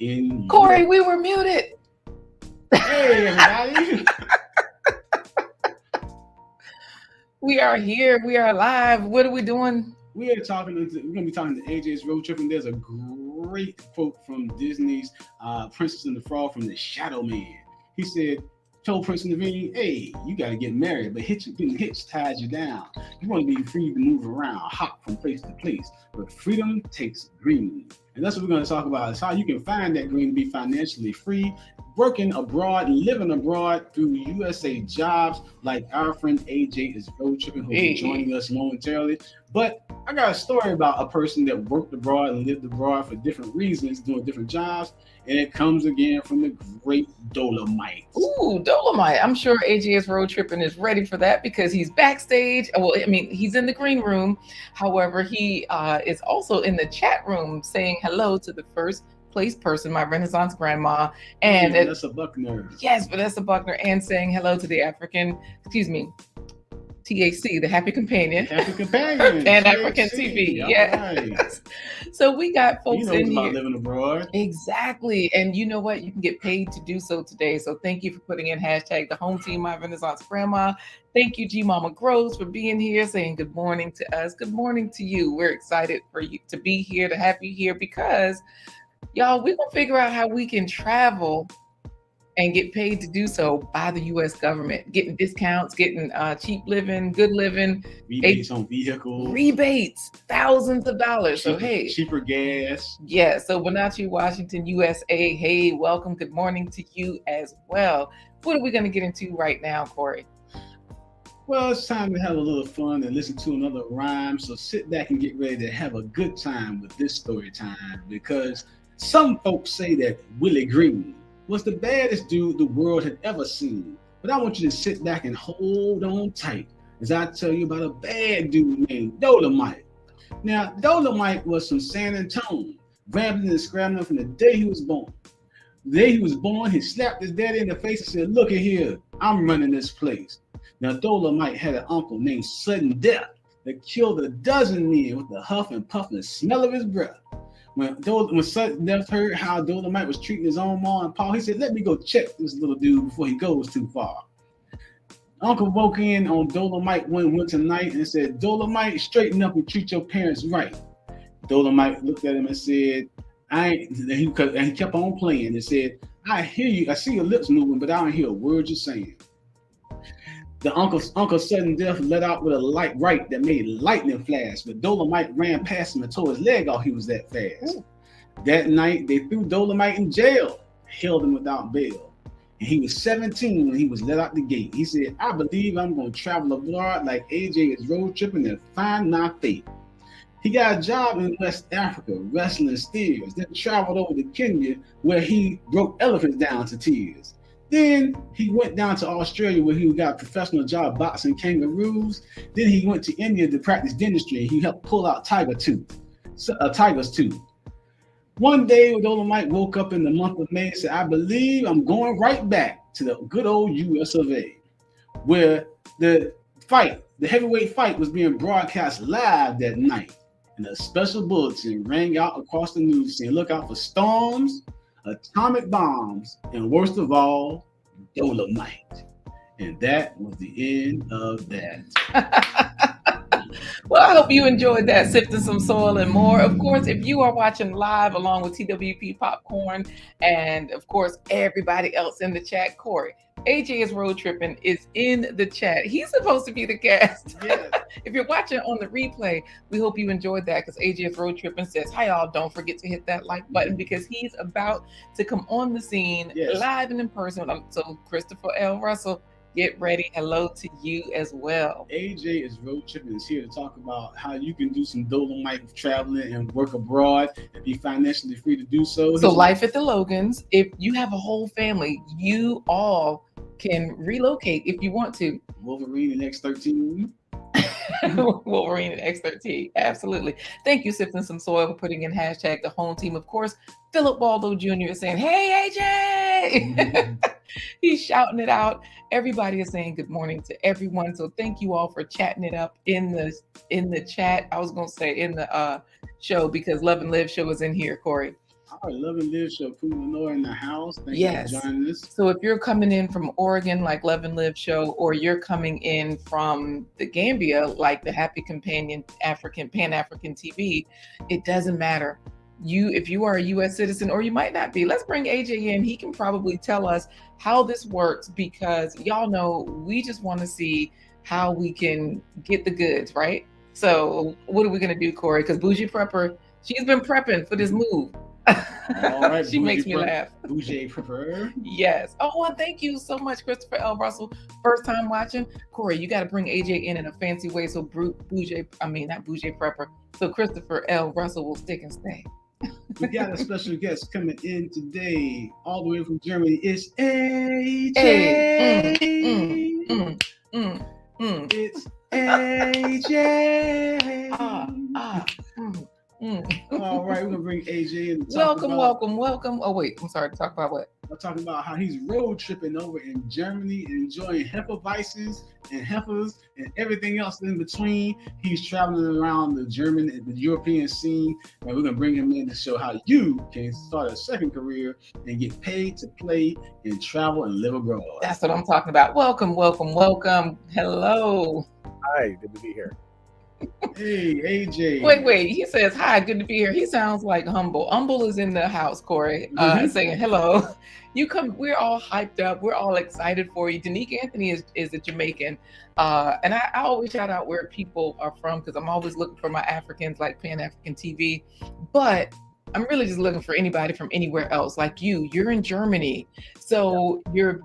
in Corey, we were muted. Hey, everybody. We are here. We are live. What are we doing? We're going to be talking to AJ's road trip, and there's a great quote from Disney's Princess and the Frog from the Shadow Man. He said, told Prince Naveen, hey, you got to get married, but hitch ties you down. You want to be free to move around, hop from place to place, but freedom takes green. And that's what we're going to talk about, is how you can find that green to be financially free, working abroad, living abroad through USA jobs, like our friend AJ is road tripping, who'll be joining us momentarily. But I got a story about a person that worked abroad and lived abroad for different reasons, doing different jobs, and it comes again from the great Dolomite. Ooh, Dolomite. I'm sure AJ's road tripping is ready for that because he's backstage. Well, I mean, he's in the green room. However, he is also in the chat room saying hello to the first place person, my Renaissance grandma, and Vanessa Buckner. Yes, Vanessa Buckner, and saying hello to the TAC, the Happy Companion. Happy Companion. And African TV. Yeah. Right. So we got folks in about here. Living abroad. Exactly. And you know what? You can get paid to do so today. So thank you for putting in hashtag the home team, my Renaissance grandma. Thank you, G Mama Groves, for being here, saying good morning to us. Good morning to you. We're excited for you to be here, to have you here, because y'all, we're going to figure out how we can travel and get paid to do so by the U.S. government, getting discounts, getting cheap living, good living. Rebates on vehicles. Rebates, thousands of dollars. Cheaper, so, hey. Cheaper gas. Yeah, so Wenatchee, Washington, USA. Hey, welcome. Good morning to you as well. What are we going to get into right now, Corey? Well, it's time to have a little fun and listen to another rhyme. So sit back and get ready to have a good time with this story time, because some folks say that Willie Green was the baddest dude the world had ever seen. But I want you to sit back and hold on tight as I tell you about a bad dude named Dolomite. Now, Dolomite was from San Antonio, rambling and scrambling from the day he was born. The day he was born, he slapped his daddy in the face and said, look at here, I'm running this place. Now, Dolomite had an uncle named Sudden Death that killed a dozen men with the huff and puff and smell of his breath. When Sudden Death heard how Dolomite was treating his own mom and pa, he said, let me go check this little dude before he goes too far. Uncle woke in on Dolomite one winter night and said, Dolomite, straighten up and treat your parents right. Dolomite looked at him and said, and he kept on playing and said, I hear you, I see your lips moving, but I don't hear a word you're saying. The Uncle Sudden Death let out with a light right that made lightning flash, but Dolomite ran past him and tore his leg off. He was that fast. Ooh. That night, they threw Dolomite in jail, held him without bail. And he was 17 when he was let out the gate. He said, I believe I'm going to travel abroad like AJ is road tripping and find my fate. He got a job in West Africa, wrestling steers, then traveled over to Kenya, where he broke elephants down to tears. Then he went down to Australia, where he got a professional job boxing kangaroos. Then he went to India to practice dentistry. He helped pull out tiger's tooth. One day, Dolomite woke up in the month of May and said, I believe I'm going right back to the good old US of A, where the heavyweight fight was being broadcast live that night. And a special bulletin rang out across the news saying, look out for storms, atomic bombs, and worst of all, Dolomite. And that was the end of that. Well, I hope you enjoyed that, Sifting Some Soil and More. Of course, if you are watching live along with TWP Popcorn and, of course, everybody else in the chat, Corey, AJ is road tripping is in the chat. He's supposed to be the guest. Yes. If you're watching on the replay, we hope you enjoyed that, because AJ is road tripping says, hi y'all, don't forget to hit that like button, because he's about to come on the scene live and in person. So Christopher L. Russell, get ready. Hello to you as well. AJ is road tripping is here to talk about how you can do some Dolomite traveling and work abroad and be financially free to do so. So life at the Logans, if you have a whole family, you all can relocate if you want to. Wolverine and X13. Wolverine and X13. Absolutely. Thank you, Sifting Some Soil, for putting in hashtag the home team. Of course, Philip Waldo Jr. is saying, hey, AJ. Mm-hmm. He's shouting it out. Everybody is saying good morning to everyone. So thank you all for chatting it up in the chat. I was going to say in the show, because Love and Live show is in here, Corey. All right, Love and Live Show, Cool Lenore in the house. Thank you for Yes. joining us. So if you're coming in from Oregon, like Love and Live Show, or you're coming in from the Gambia, like the Happy Companion Pan African TV, it doesn't matter. If you are a U.S. citizen, or you might not be, let's bring AJ in. He can probably tell us how this works, because y'all know we just want to see how we can get the goods, right? So what are we gonna do, Corey? Because Bougie Prepper, she's been prepping for this move. All right, She makes me laugh. Bougie Prepper. Yes. Oh, and thank you so much, Christopher L. Russell. First time watching. Corey, you got to bring AJ in a fancy way so not Bougie Prepper. So Christopher L. Russell will stick and stay. We got a special guest coming in today, all the way from Germany. It's AJ. It's AJ. All right, we're gonna bring AJ in. Welcome. Oh wait, I'm sorry. Talk about what? I'm talking about how he's road tripping over in Germany, enjoying Hefeweizen and heifers and everything else in between. He's traveling around the European scene, and we're gonna bring him in to show how you can start a second career and get paid to play and travel and live abroad. That's what I'm talking about. Welcome. Hello. Hi, good to be here. Hey, AJ. Wait. He says, hi, good to be here. He sounds like Humble. Humble is in the house, Corey, saying hello. You come, we're all hyped up. We're all excited for you. Danique Anthony is a Jamaican. And I always shout out where people are from, because I'm always looking for my Africans, like Pan African TV. But I'm really just looking for anybody from anywhere else. Like you're in Germany. So you're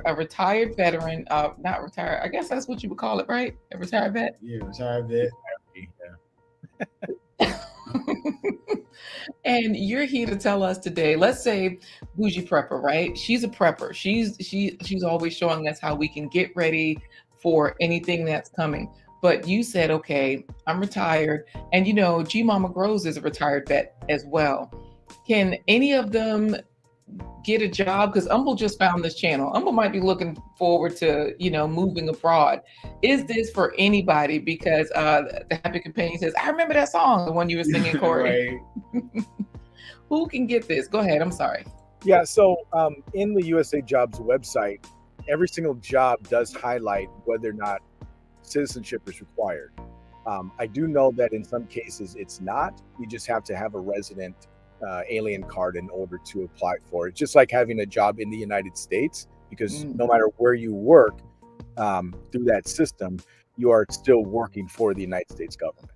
a retired veteran, not retired. I guess that's what you would call it, right? A retired vet? Yeah, retired vet. Yeah. And you're here to tell us today, let's say Bougie Prepper, right? She's a prepper. She's always showing us how we can get ready for anything that's coming. But you said, okay, I'm retired. And G Mama Grows is a retired vet as well. Can any of them get a job? Because Humble just found this channel. Humble might be looking forward to, moving abroad. Is this for anybody? Because the Happy Companion says, I remember that song, the one you were singing, Corey. Right. Who can get this? Go ahead. I'm sorry. Yeah, so in the USA Jobs website, every single job does highlight whether or not citizenship is required. I do know that in some cases it's not. You just have to have a resident alien card in order to apply for it. Just like having a job in the United States, because no matter where you work through that system, you are still working for the United States government.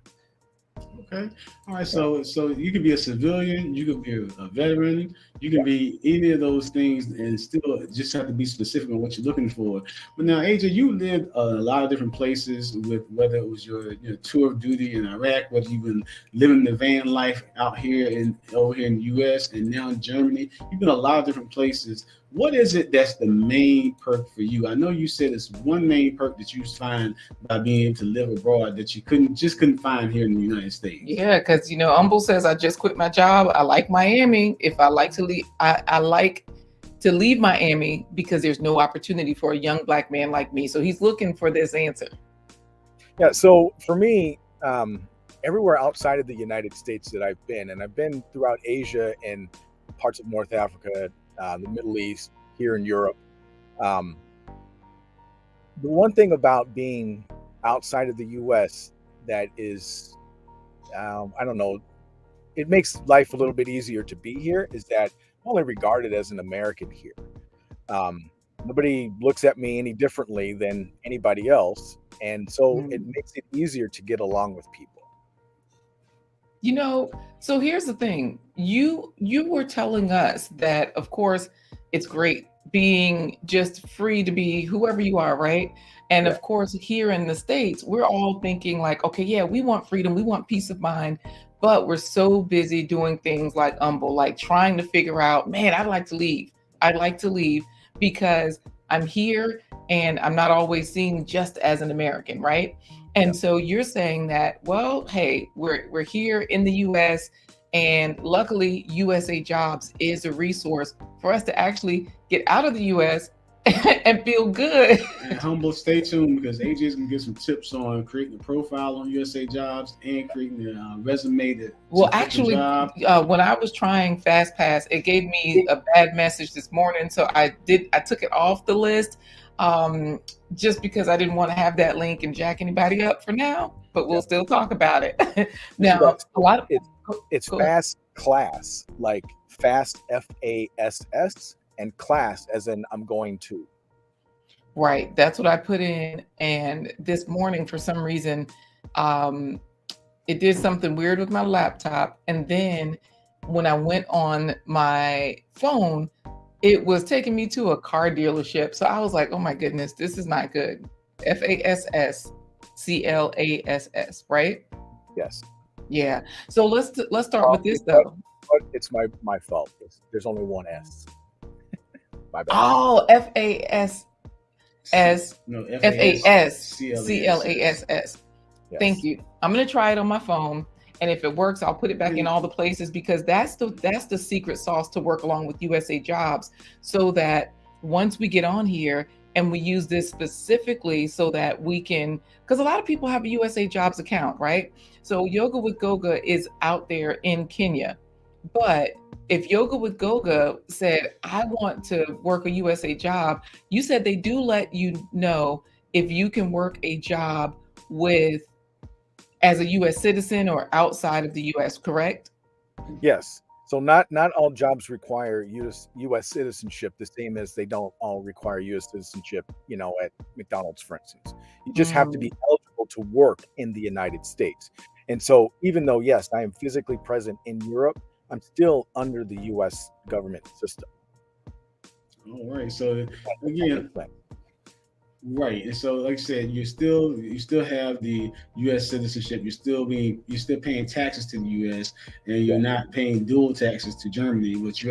Okay. All right. So you can be a civilian, you can be a veteran, you can be any of those things, and still just have to be specific on what you're looking for. But now, AJ, you lived a lot of different places, with whether it was your tour of duty in Iraq, whether you've been living the van life out here over here in the US, and now in Germany. You've been a lot of different places. What is it that's the main perk for you? I know you said it's one main perk that you find by being able to live abroad that you couldn't find here in the United States. Yeah, because Humble says, I just quit my job. I like Miami. If I like to leave, I like to leave Miami because there's no opportunity for a young Black man like me. So he's looking for this answer. Yeah, so for me, everywhere outside of the United States that I've been, and I've been throughout Asia and parts of North Africa, the Middle East, here in Europe. The one thing about being outside of the US that is, I don't know, it makes life a little bit easier to be here, is that I'm only regarded as an American here. Nobody looks at me any differently than anybody else. And so it makes it easier to get along with people. So here's the thing. You were telling us that, of course, it's great being just free to be whoever you are, right? And of course, here in the States, we're all thinking like, okay, yeah, we want freedom, we want peace of mind, but we're so busy doing things like Humble, like trying to figure out, man, I'd like to leave because I'm here and I'm not always seen just as an American, right? And so you're saying that, well, hey, we're here in the US, and luckily USA Jobs is a resource for us to actually get out of the US and feel good. And Humble, stay tuned because AJ's gonna get some tips on creating a profile on USA Jobs and creating a resume to Well, fit the actually, job. when I was trying FastPass, it gave me a bad message this morning, so I took it off the list, um, just because I didn't want to have that link and jack anybody up for now. But we'll still talk about it. Now, a lot of it's go ahead. fast class, like fast FASS, and class as in I'm going to. Right, that's what I put in. And this morning, for some reason, um, it did something weird with my laptop. And then when I went on my phone, it was taking me to a car dealership. So I was like, oh my goodness, this is not good. FASSCLASS, right? Yes. Yeah. So let's start with this though. But it's my fault. There's only one S. My bad. Oh, FASS. No, FASCLASS. Yes. Thank you. I'm gonna try it on my phone, and if it works, I'll put it back in all the places, because that's the secret sauce to work along with USA Jobs, so that once we get on here and we use this specifically so that we can, because a lot of people have a USA Jobs account, right? So Yoga with Goga is out there in Kenya, but if Yoga with Goga said, I want to work a USA job, you said they do let you know if you can work a job with as a US citizen or outside of the US, correct? Yes. So not all jobs require US citizenship, the same as they don't all require US citizenship, at McDonald's, for instance. You just have to be eligible to work in the United States. And so even though, yes, I am physically present in Europe, I'm still under the US government system. All right. So again, right. And so, like I said, you still have the U.S. citizenship. You're still paying taxes to the U.S. and you're not paying dual taxes to Germany, but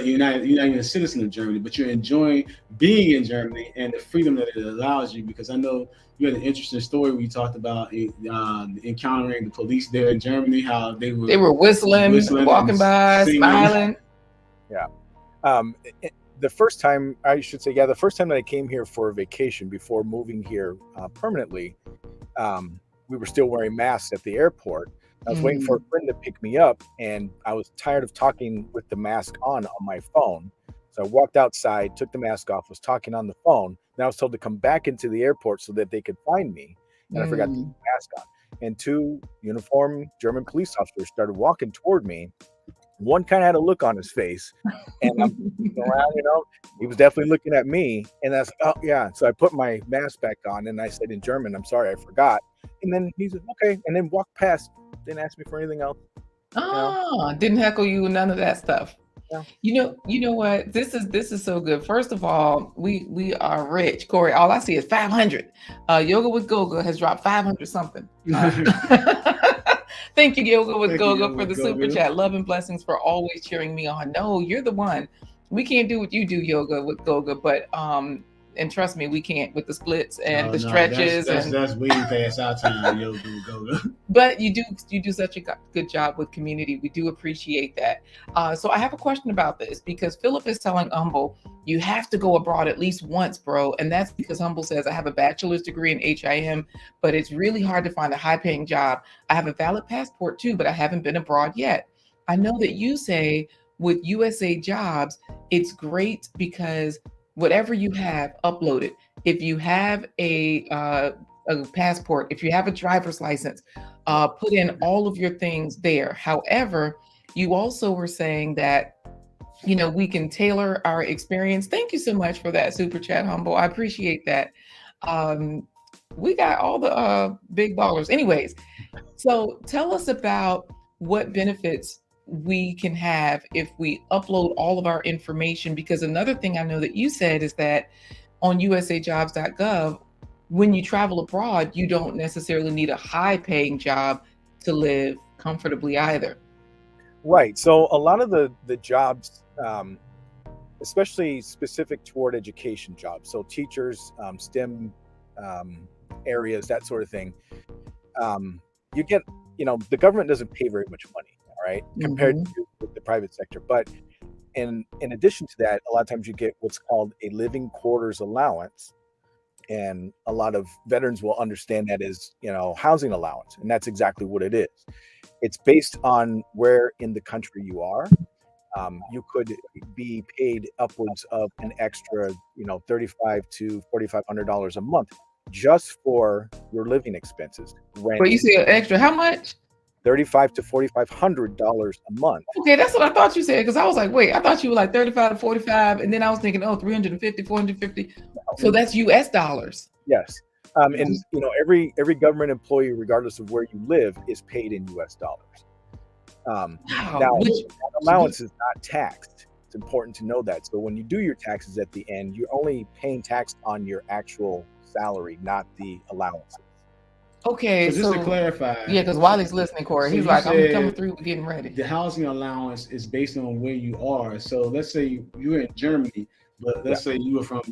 you're not even a citizen of Germany, but you're enjoying being in Germany and the freedom that it allows you. Because I know you had an interesting story we talked about encountering the police there in Germany, how they were whistling walking by, singing. Smiling. Yeah. The first time that I came here for a vacation before moving here permanently, we were still wearing masks at the airport. I was waiting for a friend to pick me up, and I was tired of talking with the mask on my phone. So I walked outside, took the mask off, was talking on the phone. Then I was told to come back into the airport so that they could find me, and I forgot to put the mask on. And two uniformed German police officers started walking toward me. One kind of had a look on his face, and I'm around, he was definitely looking at me, and I was like, oh yeah. So I put my mask back on, and I said in German, I'm sorry, I forgot. And then he said, okay, and then walked past, didn't ask me for anything else. Didn't heckle you, none of that stuff. Yeah. You know what? This is so good. First of all, we are rich, Corey. All I see is 500. Yoga with Goga has dropped 500 something. Thank you, Yoga with Goga, for the super chat. Love and blessings for always cheering me on. No, you're the one. We can't do what you do, Yoga with Goga, but and trust me, we can't with the splits and the stretches. That's way past our time, Yoga with Goga. But you do such a good job with community. We do appreciate that. So I have a question about this, because Philip is telling Humble, you have to go abroad at least once, bro. And that's because Humble says, I have a bachelor's degree in HIM, but it's really hard to find a high-paying job. I have a valid passport too, but I haven't been abroad yet. I know that you say with USA Jobs, it's great because whatever you have, upload it. If you have a passport, if you have a driver's license, put in all of your things there. However, you also were saying that, we can tailor our experience. Thank you so much for that super chat, Humble. I appreciate that. We got all the big ballers. Anyways, so tell us about what benefits we can have if we upload all of our information, because another thing I know that you said is that on usajobs.gov, when you travel abroad, you don't necessarily need a high paying job to live comfortably either. Right. So a lot of the jobs, especially specific toward education jobs, so teachers, STEM areas, that sort of thing, you get, the government doesn't pay very much money, all right, compared to the private sector. But And in addition to that, a lot of times you get what's called a living quarters allowance. And a lot of veterans will understand that as, housing allowance. And that's exactly what it is. It's based on where in the country you are. You could be paid upwards of an extra, $35 to $4,500 a month just for your living expenses. Rent. But you said extra, how much? $35 to $4,500 a month. Okay, that's what I thought you said, because I was like, wait, I thought you were like 35 to 45, and then I was thinking, 350, 450. So that's US dollars. Yes. And every government employee, regardless of where you live, is paid in US dollars. Wow. Now, that allowance is not taxed. It's important to know that. So when you do your taxes at the end, you're only paying tax on your actual salary, not the allowances. Okay, so just to clarify, yeah, because Wiley's listening, Corey, he's like, I'm coming through, getting ready. The housing allowance is based on where you are. So let's say you're in Germany, but let's say you were from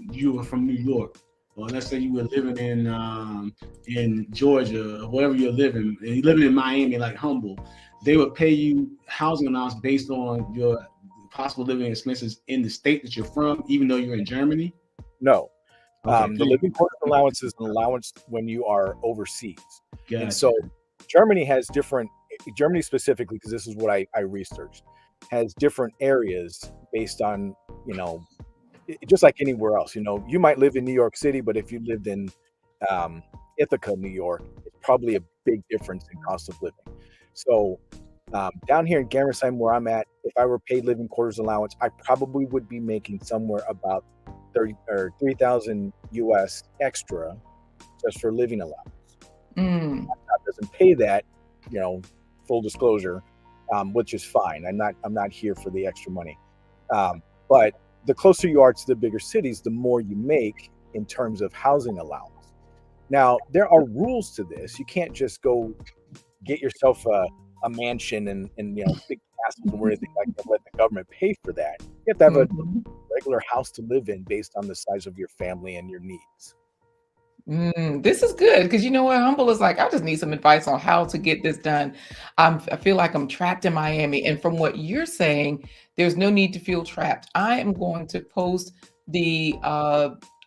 New York, or let's say you were living in Georgia, or wherever you're living, and you're living in Miami, like Humble. They would pay you housing allowance based on your possible living expenses in the state that you're from, even though you're in Germany. No. The living quarters allowance is an allowance when you are overseas. Gotcha. And so Germany specifically, because this is what I researched, has different areas based on, just like anywhere else. You might live in New York City, but if you lived in Ithaca, New York, it's probably a big difference in cost of living. So down here in Germersheim, where I'm at, if I were paid living quarters allowance, I probably would be making somewhere about 30 or 3,000 US extra just for living allowance. That doesn't pay that, full disclosure, which is fine. I'm not here for the extra money. But the closer you are to the bigger cities, the more you make in terms of housing allowance. Now, there are rules to this. You can't just go get yourself a mansion and big castles or anything like that, let the government pay for that. You have to have a regular house to live in based on the size of your family and your needs. This is good, because you know what, Humble is like, I just need some advice on how to get this done. I feel like I'm trapped in Miami, and from what you're saying, there's no need to feel trapped. I am going to post the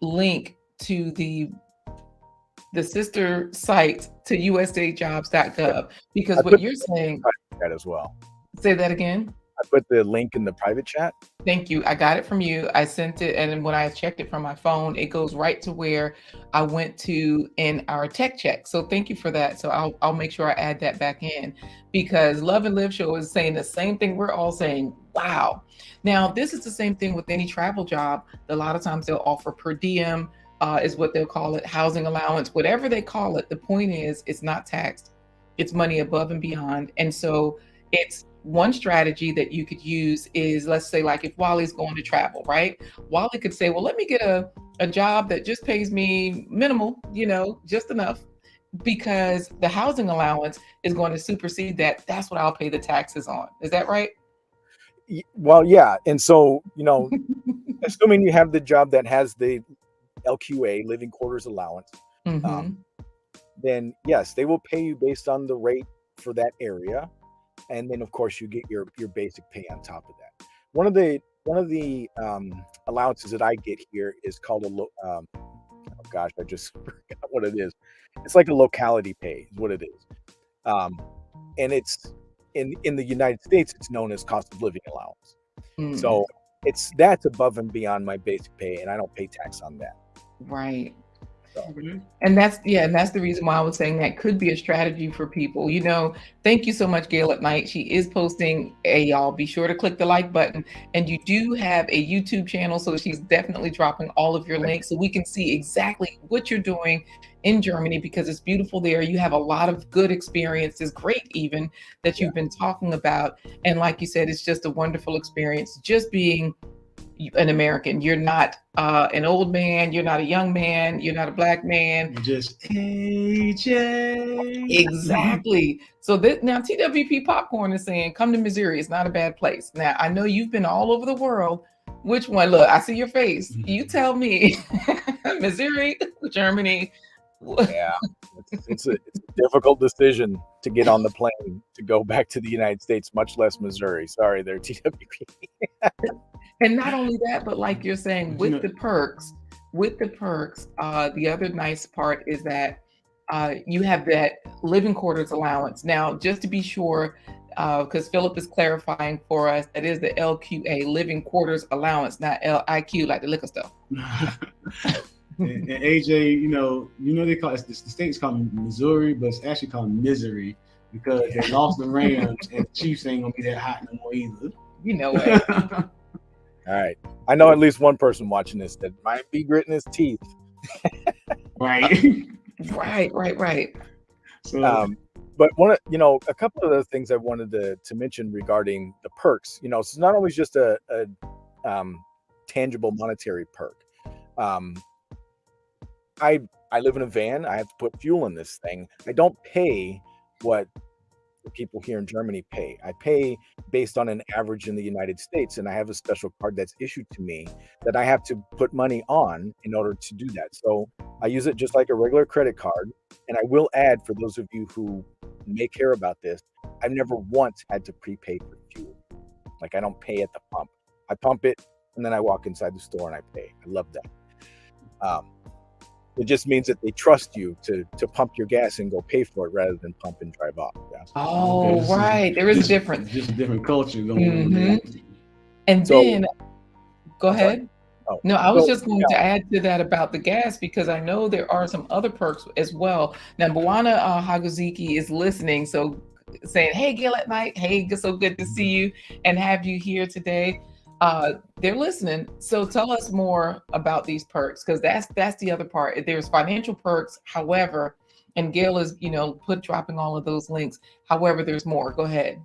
link to the sister site to usajobs.gov, because what you're saying, that as well. Say that again. I put the link in the private chat. Thank you. I got it from you. I sent it, and when I checked it from my phone, it goes right to where I went to in our tech check. So thank you for that. So I'll make sure I add that back in, because Love and Live Show is saying the same thing we're all saying. Wow. Now, this is the same thing with any travel job. A lot of times they'll offer per diem, is what they'll call it, housing allowance, whatever they call it. The point is, it's not taxed. It's money above and beyond. And so it's one strategy that you could use is, let's say, like if Wally's going to travel, right? Wally could say, well, let me get a job that just pays me minimal, just enough, because the housing allowance is going to supersede that. That's what I'll pay the taxes on. Is that right? Well, yeah. And so, assuming you have the job that has the LQA, living quarters allowance, then yes, they will pay you based on the rate for that area. And then, of course, you get your basic pay on top of that. One of the allowances that I get here is called I just forgot what it is. It's like a locality pay is what it is. And it's in the United States, it's known as cost of living allowance. So that's above and beyond my basic pay, and I don't pay tax on that. Right. And that's the reason why I was saying that could be a strategy for people. Thank you so much, Gail at Night. She is posting y'all be sure to click the like button, and you do have a YouTube channel, so she's definitely dropping all of your links so we can see exactly what you're doing in Germany, because it's beautiful there. You have a lot of good experiences, great even, that you've been talking about. And like you said, it's just a wonderful experience just being an American. You're not an old man, you're not a young man, you're not a black man. You're just AJ. Exactly. So now TWP Popcorn is saying, come to Missouri. It's not a bad place. Now, I know you've been all over the world. Which one? Look, I see your face. You tell me. Missouri, Germany. Yeah, it's a difficult decision. to get on the plane to go back to the United States, much less Missouri. Sorry there, TWP. And not only that, but like you're saying, You know- with the perks, the other nice part is that you have that living quarters allowance. Now, just to be sure, because Philip is clarifying for us, that is the LQA, living quarters allowance, not LIQ, like the liquor stuff. and AJ, they call it, the state's called Missouri, but it's actually called misery because they lost the Rams and the Chiefs ain't gonna be that hot no more either. You know what? All right. I know at least one person watching this that might be gritting his teeth. Right. Right. So, but a couple of the things I wanted to mention regarding the perks, so it's not always just a tangible monetary perk. I live in a van. I have to put fuel in this thing. I don't pay what the people here in Germany pay. I pay based on an average in the United States, and I have a special card that's issued to me that I have to put money on in order to do that. So I use it just like a regular credit card. And I will add, for those of you who may care about this, I've never once had to prepay for fuel. Like, I don't pay at the pump. I pump it, and then I walk inside the store and I pay. I love that. It just means that they trust you to pump your gas and go pay for it rather than pump and drive off. Yeah. Oh, okay. Right. There is a difference. Just a different culture going on. And then, go ahead. Oh. No, I was just going to add to that about the gas, because I know there are some other perks as well. Now, Bwana Haguziki is listening, so saying, "Hey, Gail at Night. Hey, so good to see you and have you here today." They're listening. So tell us more about these perks, because that's the other part. There's financial perks, however, and Gail is dropping all of those links. However, there's more. Go ahead.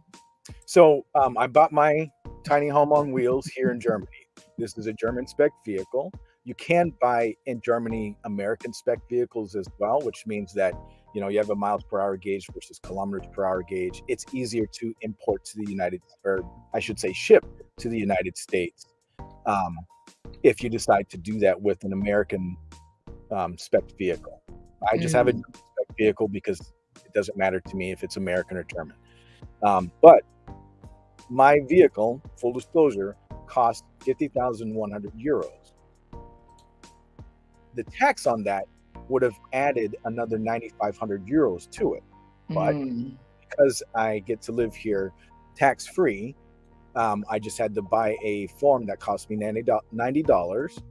So I bought my tiny home on wheels here in Germany. This is a German spec vehicle. You can buy in Germany American spec vehicles as well, which means that you have a miles per hour gauge versus kilometers per hour gauge. It's easier to import to the ship to the United States if you decide to do that with an American spec vehicle. I just have a spec vehicle because it doesn't matter to me if it's American or German. But my vehicle, full disclosure, cost 50,100 euros. The tax on that would have added another 9,500 euros to it. But because I get to live here tax-free, I just had to buy a form that cost me $90,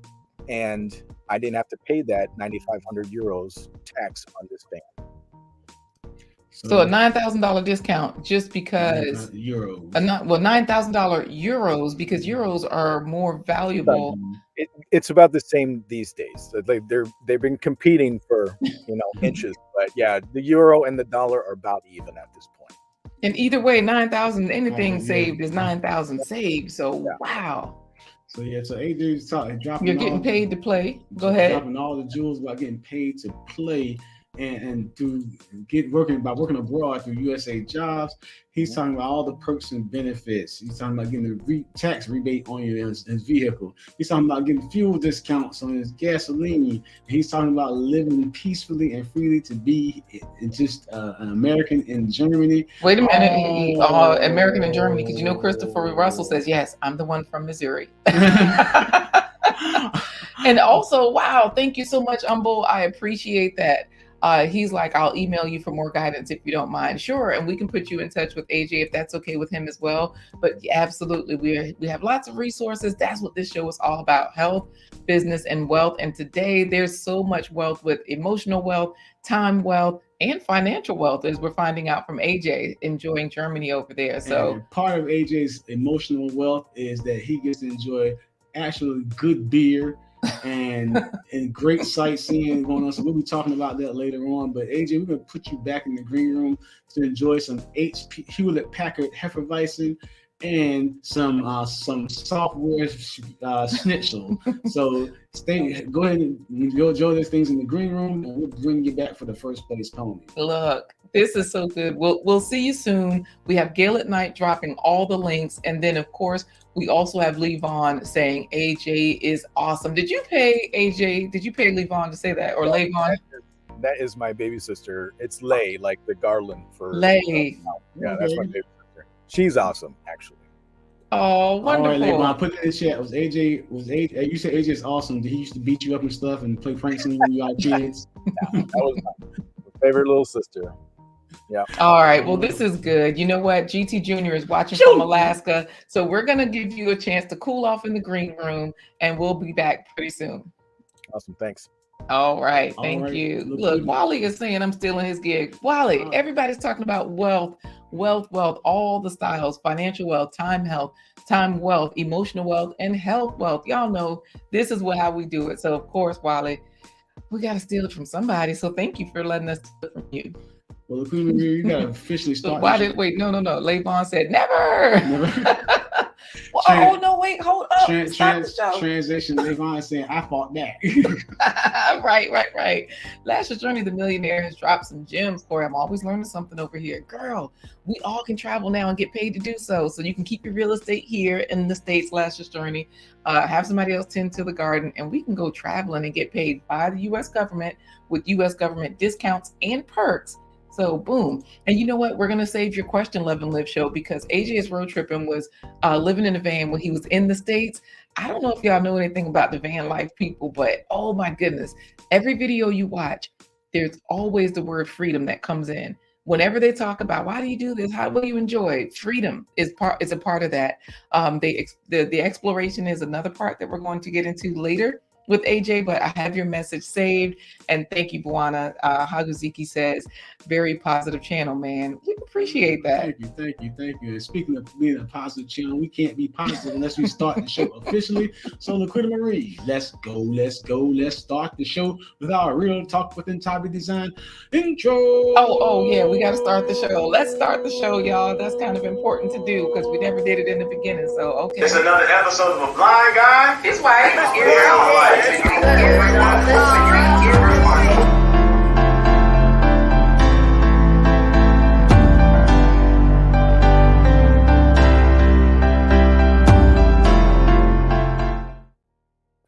and I didn't have to pay that 9,500 euros tax on this van. So a $9,000 discount just because euros. $9,000 euros, because euros are more valuable. It's about the same these days. They've been competing for inches, but yeah, the euro and the dollar are about even at this point. And either way, 9,000, anything saved is 9,000 saved. So wow. So AJ's dropping. You're getting paid to play. Go ahead. Dropping all the jewels about getting paid to play. And working abroad through USA Jobs, he's talking about all the perks and benefits. He's talking about getting the tax rebate on his vehicle. He's talking about getting fuel discounts on his gasoline. He's talking about living peacefully and freely to be just an American in Germany. Wait a minute, American in Germany, because Christopher Russell says, yes, I'm the one from Missouri. And also, wow, thank you so much, Umbo. I appreciate that. He's like, I'll email you for more guidance if you don't mind. Sure. And we can put you in touch with AJ if that's okay with him as well. But absolutely, we have lots of resources. That's what this show is all about: health, business, and wealth. And today there's so much wealth with emotional wealth, time wealth, and financial wealth, as we're finding out from AJ enjoying Germany over there. So and part of AJ's emotional wealth is that he gets to enjoy actually good beer and great sightseeing going on. So we'll be talking about that later on. But AJ, we're going to put you back in the green room to enjoy some HP Hewlett Packard Hefeweizen and some software schnitzel. So go ahead and enjoy those things in the green room, and we'll bring you back for the first place pony. Look, this is so good. We'll see you soon. We have Gail at Night dropping all the links, and then of course we also have Levon saying AJ is awesome. Did you pay AJ? Did you pay Levon to say that, or Levon? that is my baby sister. It's Lay, like the garland for Lay. Yeah, that's my baby sister. She's awesome, actually. Oh, wonderful. All right, Levon, put it in the chat. Was AJ? You said AJ is awesome. Did he used to beat you up and stuff and play pranks on you when you were kids? That was my favorite little sister. Yeah. All right. Well, this is good. You know what? GT Jr. is watching from Alaska. So we're going to give you a chance to cool off in the green room, and we'll be back pretty soon. Awesome. Thanks. All right. Thank you. Look, Wally is saying I'm stealing his gig. Wally, everybody's talking about wealth, all the styles, financial wealth, time wealth, emotional wealth, and health wealth. Y'all know this is how we do it. So, of course, Wally, we got to steal it from somebody. So thank you for letting us steal it from you. Well, you got to officially start. Wait, no. Levon said never. Well, no, wait, hold up. Stop the show. Transition, Levon saying, I fought back. Right. Lashes Journey, the millionaire, has dropped some gems for him. Always learning something over here. Girl, we all can travel now and get paid to do so. So you can keep your real estate here in the States, Lashes Journey, have somebody else tend to the garden, and we can go traveling and get paid by the U.S. government with U.S. government discounts and perks. So boom. And you know what? We're going to save your question, Love and Live show, because AJ's road tripping was living in a van when he was in the States. I don't know if y'all know anything about the van life, people, but oh my goodness. Every video you watch, there's always the word freedom that comes in. Whenever they talk about why do you do this, what do you enjoy, freedom is a part of that. The exploration is another part that we're going to get into later with AJ, but I have your message saved. And thank you, Buana. Haguziki says, very positive channel, man. We appreciate that. Thank you. And speaking of being a positive channel, we can't be positive unless we start the show officially. So Laquita Marie, let's go. Let's start the show with our real talk within Tabi Design intro. Oh yeah, we got to start the show. Let's start the show, y'all. That's kind of important to do because we never did it in the beginning. So okay. It's another episode of A Blind Guy. His wife.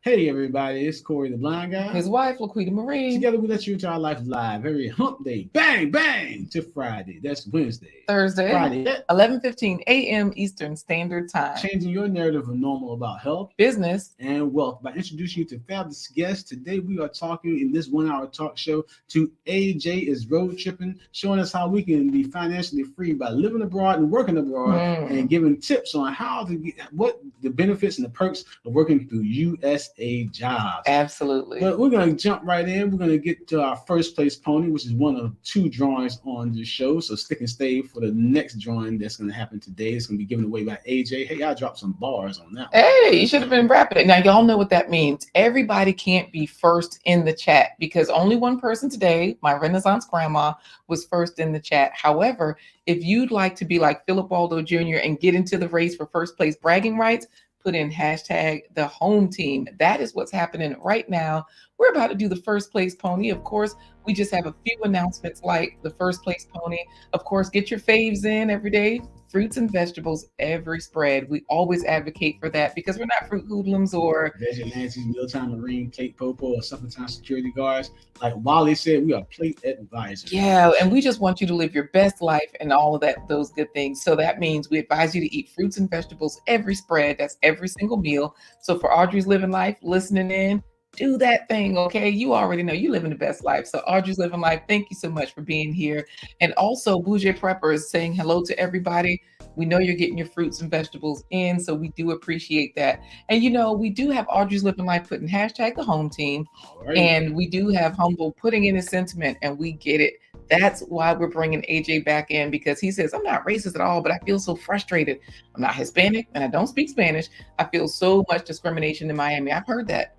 Hey everybody, it's Corey the Blind Guy. His wife, Laquita Marie. Together we let you into our life live every hump day, bang, to Friday. That's Wednesday. Thursday. Friday. 11:15 a.m. Eastern Standard Time. Changing your narrative of normal about health, business, and wealth by introducing you to fabulous guests. Today we are talking in this 1 hour talk show to AJ is road tripping, showing us how we can be financially free by living abroad and working abroad, and giving tips on how to get what the benefits and the perks of working through USA jobs. Absolutely. But we're going to jump right in. We're going to get to our first place pony, which is one of 2 drawings on the show. So stick and stay for the next drawing that's going to happen today. It's going to be given away by AJ. Hey, I dropped some bars on that one. Hey, you should have been rapping it. Now, y'all know what that means. Everybody can't be first in the chat because only one person today, my Renaissance grandma, was first in the chat. However, if you'd like to be like Philip Waldo Jr. and get into the race for first place bragging rights, put in hashtag the home team. That is what's happening right now. We're about to do the first place pony. Of course, we just have a few announcements like the first place pony. Of course, get your faves in every day. Fruits and vegetables, every spread. We always advocate for that because we're not fruit hoodlums or Nancy's, Mealtime Marine, Plate Popo, or Summertime Security Guards. Like Wally said, we are plate advisors. Yeah, and we just want you to live your best life and all of those good things. So that means we advise you to eat fruits and vegetables every spread. That's every single meal. So for Audrey's Living Life, listening in, do that thing, okay? You already know you living the best life. So Audrey's Living Life, thank you so much for being here. And also Bougie Prepper is saying hello to everybody. We know you're getting your fruits and vegetables in, so we do appreciate that. And you know, we do have Audrey's Living Life putting hashtag the home team. Right. And we do have Humble putting in his sentiment, and we get it. That's why we're bringing AJ back in, because he says, I'm not racist at all, but I feel so frustrated. I'm not Hispanic and I don't speak Spanish. I feel so much discrimination in Miami. I've heard that.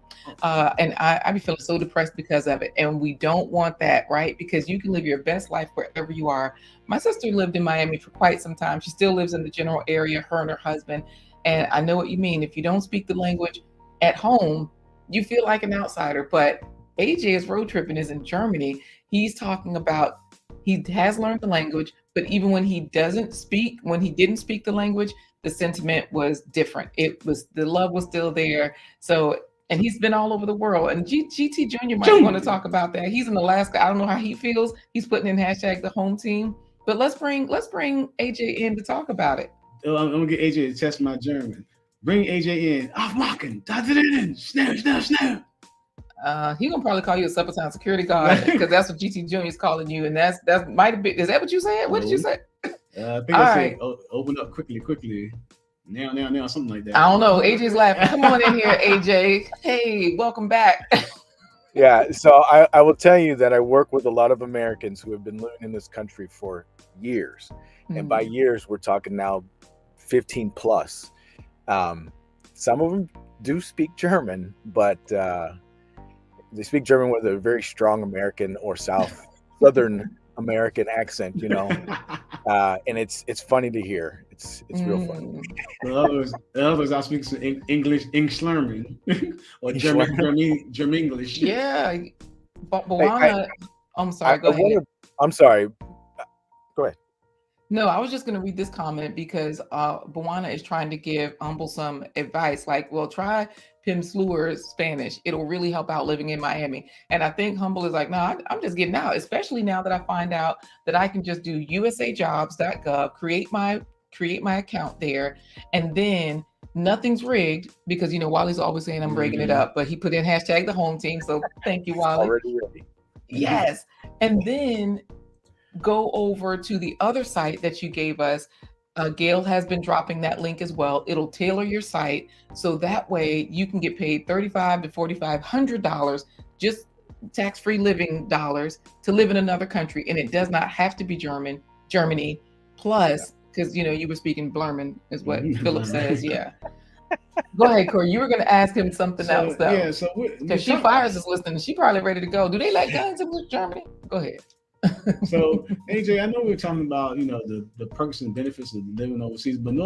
And I be feeling so depressed because of it. And we don't want that, right? Because you can live your best life wherever you are. My sister lived in Miami for quite some time. She still lives in the general area, her and her husband. And I know what you mean. If you don't speak the language at home, you feel like an outsider. But AJ's road tripping is in Germany. He's talking about he has learned the language, but even when he didn't speak the language, the sentiment was different. The love was still there. So and he's been all over the world. And GT Junior might want to talk about that. He's in Alaska. I don't know how he feels. He's putting in hashtag the home team. But let's bring AJ in to talk about it. I'm gonna get AJ to test my German. Bring AJ in. Aufmachen. Schnell, schnell, schnell. He gonna probably call you a supper time security guard because that's what GT Junior is calling you, and that might have been. Is that what you said? What did you say? I think I said open up quickly. Now, something like that. I don't know. AJ's laughing. Come on in here, AJ. Hey, welcome back. Yeah, so I will tell you that I work with a lot of Americans who have been living in this country for years. And by years, we're talking now 15 plus. Some of them do speak German, but they speak German with a very strong American or Southern American accent, you know. And it's funny to hear. It's real funny. The others I speak some English learning or German English. Yeah, Bawana. I'm sorry. Go ahead. I'm sorry. Go ahead. No, I was just going to read this comment because Bawana is trying to give Humble some advice. Like, well, try Pim Sluer's Spanish. It'll really help out living in Miami. And I think Humble is like, no, I'm just getting out, especially now that I find out that I can just do usajobs.gov, create my account there, and then nothing's rigged because, you know, Wally's always saying I'm breaking it up, but he put in hashtag the home team. So thank you, Wally. Already ready. Yes. And then go over to the other site that you gave us. Gail has been dropping that link as well. It'll tailor your site so that way you can get paid $3,500 to $4,500, just tax-free living dollars to live in another country, and it does not have to be Germany. Plus, because you know you were speaking Blurman is what Philip says. Yeah. Go ahead, Corey. You were going to ask him something else though. Yeah. So because she fires is listening, she probably ready to go. Do they like guns in Germany? Go ahead. So AJ, I know we're talking about, you know, the perks and benefits of living overseas, but in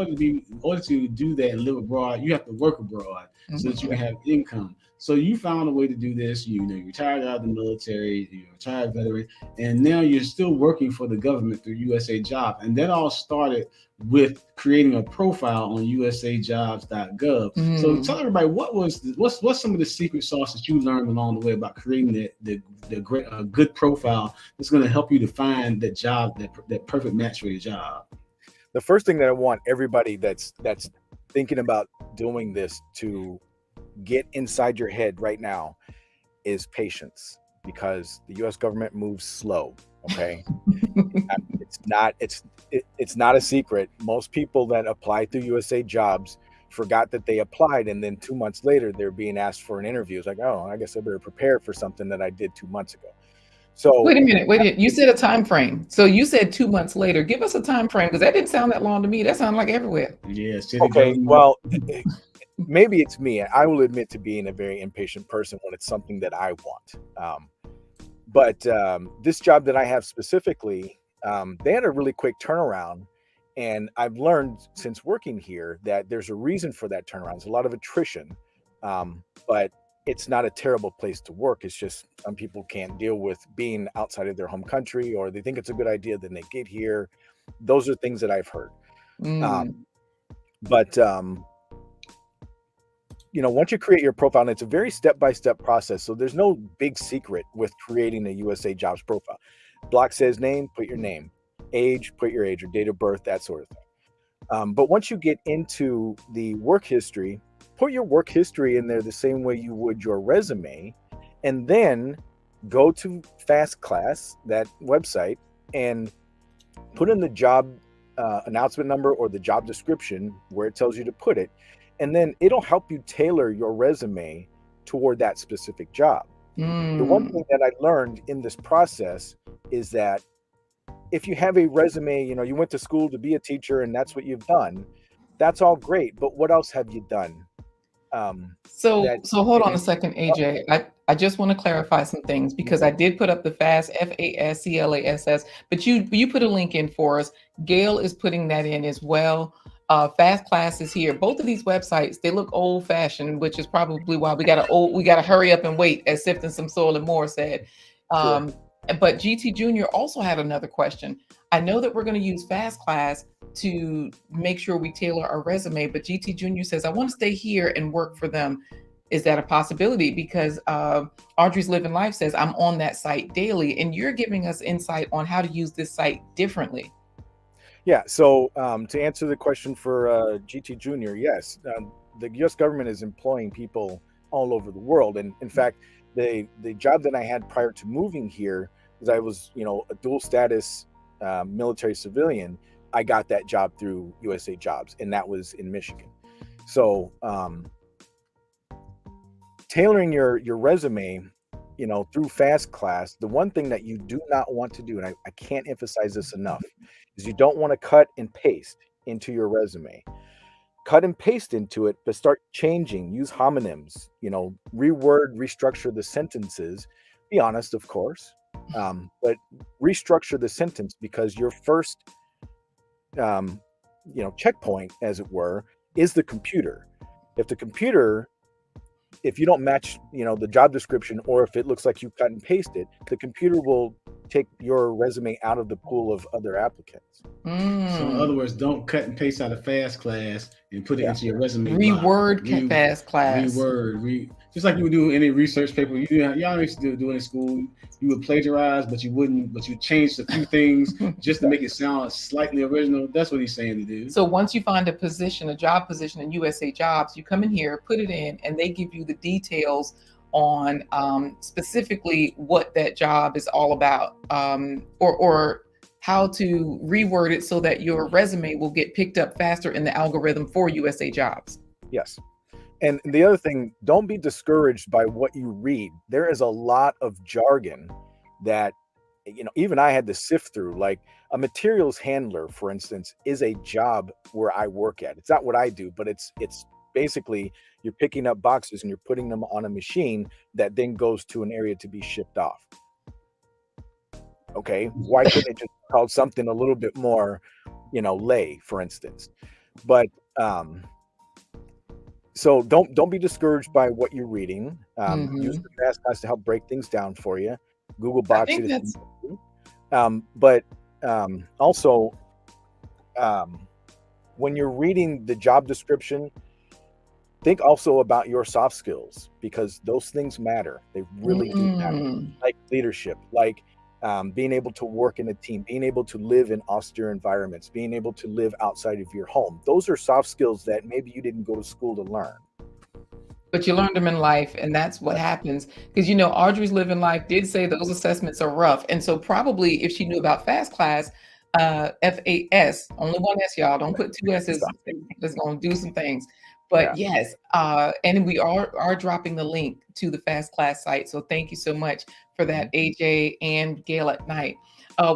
order to do that and live abroad, you have to work abroad so that you can have income. So you found a way to do this. You know, you're retired out of the military, you're a retired veteran, and now you're still working for the government through USA Job. And that all started with creating a profile on usajobs.gov. So tell everybody what's some of the secret sauce that you learned along the way about creating the great good profile that's going to help you to find that job, that perfect match for your job. The first thing that I want everybody that's thinking about doing this to get inside your head right now is patience, because the U.S. government moves slow. Okay. It's not a secret. Most people that apply through USA Jobs forgot that they applied, and then 2 months later they're being asked for an interview. It's like, oh, I guess I better prepare for something that I did 2 months ago. So wait a minute. You said a time frame. So you said 2 months later. Give us a time frame, because that didn't sound that long to me. That sounded like everywhere. Yes. Okay. Well, maybe it's me. I will admit to being a very impatient person when it's something that I want. But this job that I have specifically, they had a really quick turnaround. And I've learned since working here that there's a reason for that turnaround. There's a lot of attrition, but it's not a terrible place to work. It's just some people can't deal with being outside of their home country, or they think it's a good idea, then they get here. Those are things that I've heard. But you know, once you create your profile, and it's a very step-by-step process, so there's no big secret with creating a USA Jobs profile. Block says name, put your name. Age, put your age or date of birth, that sort of thing. But once you get into the work history, put your work history in there the same way you would your resume, and then go to Fast Class, that website, and put in the job announcement number or the job description where it tells you to put it. And then it'll help you tailor your resume toward that specific job. The one thing that I learned in this process is that if you have a resume, you know, you went to school to be a teacher and that's what you've done, that's all great. But what else have you done? So hold on a second, AJ. I just want to clarify some things, because I did put up the FAST, FASCLASS, but you put a link in for us. Gail is putting that in as well. Fast Class is here. Both of these websites, they look old fashioned, which is probably why we gotta hurry up and wait, as Sifting Some Soil and More said. Sure. But GT Junior also had another question. I know that we're going to use Fast Class to make sure we tailor our resume, but GT Junior says, I want to stay here and work for them. Is that a possibility? Because Audrey's Living Life says, I'm on that site daily, and you're giving us insight on how to use this site differently. Yeah. So to answer the question for GT Junior, yes, the U.S. government is employing people all over the world, and in fact, the job that I had prior to moving here, because I was a dual status military civilian, I got that job through USA Jobs, and that was in Michigan. So tailoring your resume, through Fast Class, the one thing that you do not want to do, and I can't emphasize this enough, is you don't want to cut and paste into your resume. Cut and paste into it, but start changing. Use homonyms, reword, restructure the sentences. Be honest, of course, but restructure the sentence, because your first, checkpoint, as it were, is the computer. If you don't match, the job description, or if it looks like you cut and pasted, the computer will take your resume out of the pool of other applicants. So in other words, don't cut and paste out of Fast Class and put it into your resume. Reword Fast Class. Just like you would do any research paper. Y'all used to do in school. You would plagiarize, but you wouldn't. But you changed a few things just to make it sound slightly original. That's what he's saying to do. So once you find a job position in USA Jobs, you come in here, put it in, and they give you the details on specifically what that job is all about, or how to reword it so that your resume will get picked up faster in the algorithm for USA Jobs. Yes. And the other thing, don't be discouraged by what you read. There is a lot of jargon that, even I had to sift through. Like a materials handler, for instance, is a job where I work at. It's not what I do, but it's basically you're picking up boxes and you're putting them on a machine that then goes to an area to be shipped off. Okay, why couldn't it just be called something a little bit more, lay, for instance? But so don't be discouraged by what you're reading. Use the Fast Class to help break things down for you. Google box it. But also, when you're reading the job description, think also about your soft skills, because those things matter. They really do matter. Like leadership, like being able to work in a team, being able to live in austere environments, being able to live outside of your home. Those are soft skills that maybe you didn't go to school to learn. But you learned them in life, and that's what happens. Because, Audrey's Living Life did say those assessments are rough. And so probably if she knew about Fast Class, FAS, only one S, y'all, don't put two S's, it's going to do some things. But yes, and we are dropping the link to the Fast Class site. So thank you so much for that, AJ and Gail at Night.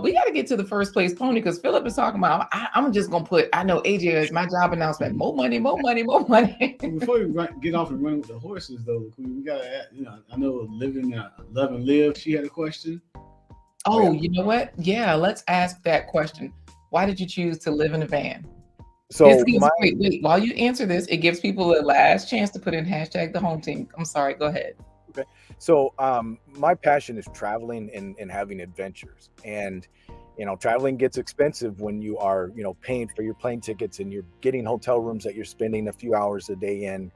We got to get to the first place pony, because Philip is talking about, I'm just going to put, I know AJ is my job announcement, more money, more money, more money. Before we get off and run with the horses, though, we got to, I know Love and Live, she had a question. Oh, you know what? Yeah, let's ask that question. Why did you choose to live in a van? So wait, while you answer this, it gives people the last chance to put in hashtag the home team. I'm sorry, go ahead. Okay. So my passion is traveling and having adventures. And, traveling gets expensive when you are, paying for your plane tickets and you're getting hotel rooms that you're spending a few hours a day in.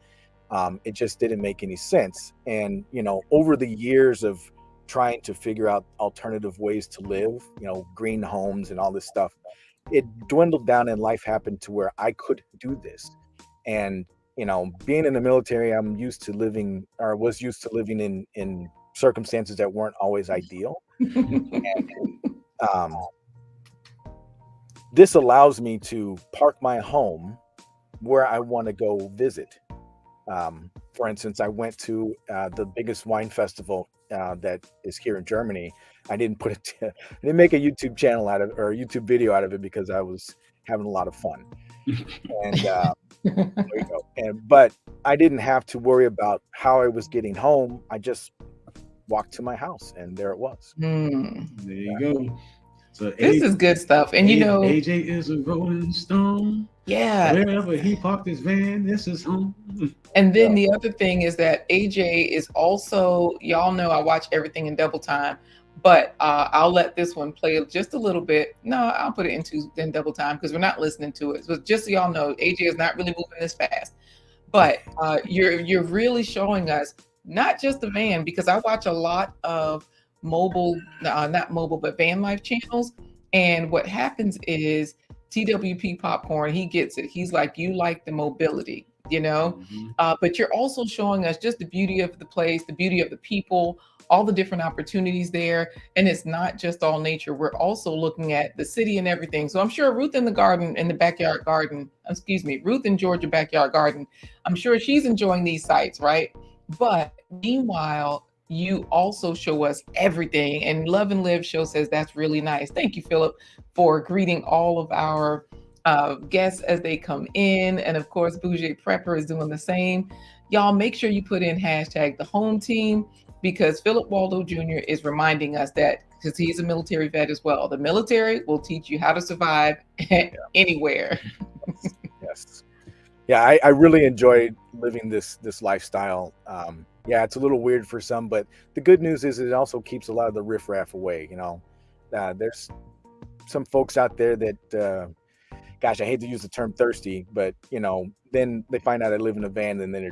It just didn't make any sense. And, over the years of trying to figure out alternative ways to live, green homes and all this stuff, it dwindled down and life happened to where I could do this. And, being in the military, was used to living in circumstances that weren't always ideal. And, this allows me to park my home where I want to go visit. For instance, I went to the biggest wine festival that is here in Germany. I didn't make a YouTube channel out of it, or a YouTube video out of it, because I was having a lot of fun. And there you go. But I didn't have to worry about how I was getting home. I just walked to my house, and there it was. There you go. So this is good stuff. And AJ is a Rolling Stone. Yeah. Wherever he parked his van, this is home. And then the other thing is that AJ is also, y'all know I watch everything in double time, but I'll let this one play just a little bit. No, I'll put it in double time, because we're not listening to it. So just so y'all know, AJ is not really moving this fast. But you're really showing us not just the van, because I watch a lot of mobile, not mobile, but van life channels. And what happens is TWP Popcorn, he gets it. He's like, you like the mobility, but you're also showing us just the beauty of the place, the beauty of the people, all the different opportunities there. And it's not just all nature. We're also looking at the city and everything. So I'm sure Ruth in the backyard garden, Ruth in Georgia backyard garden, I'm sure she's enjoying these sites, right? But meanwhile, you also show us everything. And Love and Live show says that's really nice. Thank you, Philip, for greeting all of our guests as they come in. And of course, Bougie Prepper is doing the same. Y'all make sure you put in hashtag the home team, because Philip Waldo Jr. is reminding us that, because he's a military vet as well, the military will teach you how to survive anywhere. Yes. Yeah, I really enjoy living this lifestyle. Yeah, it's a little weird for some, but the good news is it also keeps a lot of the riffraff away. There's some folks out there that, gosh, I hate to use the term thirsty, but then they find out I live in a van, and then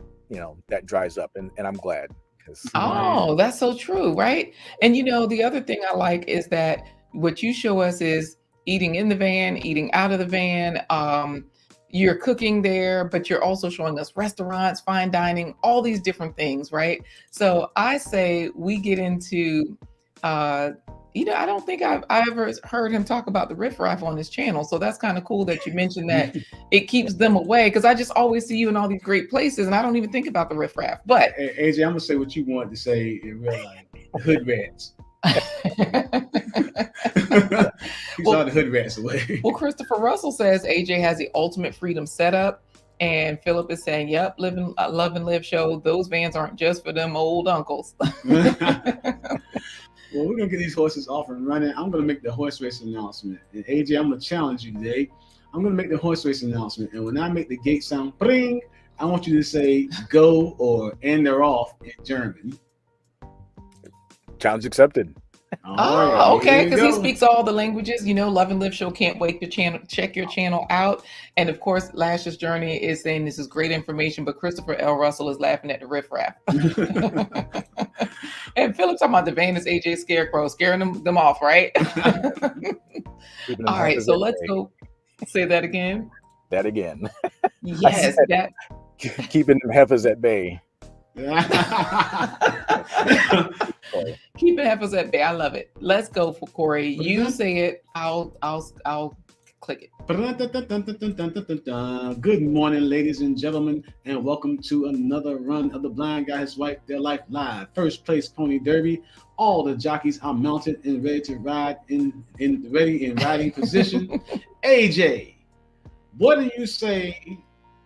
that dries up, and I'm glad. Oh, that's so true, right? And the other thing I like is that what you show us is eating in the van, eating out of the van. You're cooking there, but you're also showing us restaurants, fine dining, all these different things, right? So I say we get into, I don't think I ever heard him talk about the riffraff on his channel. So that's kind of cool that you mentioned that it keeps them away, because I just always see you in all these great places and I don't even think about the riffraff. But AJ, I'm gonna say what you wanted to say in real life: hood rats. He's all the hood rats away. Well, Christopher Russell says AJ has the ultimate freedom setup, and Philip is saying, "Yep, Love and Live show. Those vans aren't just for them old uncles." Well, we're gonna get these horses off and running. I'm gonna make the horse race announcement, and AJ, I'm gonna challenge you today. I'm gonna make the horse race announcement, and when I make the gate sound, bring, I want you to say "go" or "and they're off" in German. Challenge accepted. Oh, okay, because he speaks all the languages. Love and Live show can't wait to check your channel out. And of course, Lash's Journey is saying this is great information, but Christopher L. Russell is laughing at the riffraff. And Philip talking about the van is AJ Scarecrow, scaring them off, right? All right, so let's go. Say that again. That again. Yes, that. Keeping them heifers at bay. Keeping heifers at bay. I love it. Let's go for Corey. You say it. I'll click it. Good morning, ladies and gentlemen, and welcome to another run of the Blind Guys Wipe Their Life Live. First place pony derby. All the jockeys are mounted and ready to ride in riding position. AJ, what do you say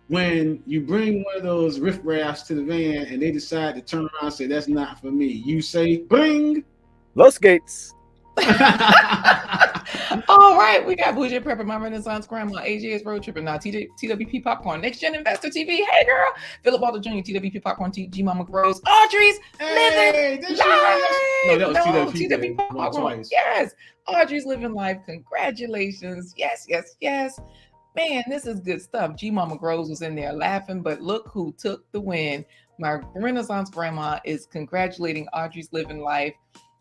when you bring one of those riffraffs to the van and they decide to turn around and say, "That's not for me"? You say, "Bring Los Gates." All right, we got Bougie Prepper, my Renaissance Grandma, AJ is road tripping now, TWP Popcorn, Next Gen Investor TV, hey girl, Philip Waldo Jr., TWP Popcorn, G Mama Grows, Audrey's living life. No, that was TWP Popcorn. Yes, Audrey's living life. Congratulations. Yes. Man, this is good stuff. G Mama Grows was in there laughing, but look who took the win. My Renaissance Grandma is congratulating Audrey's living life.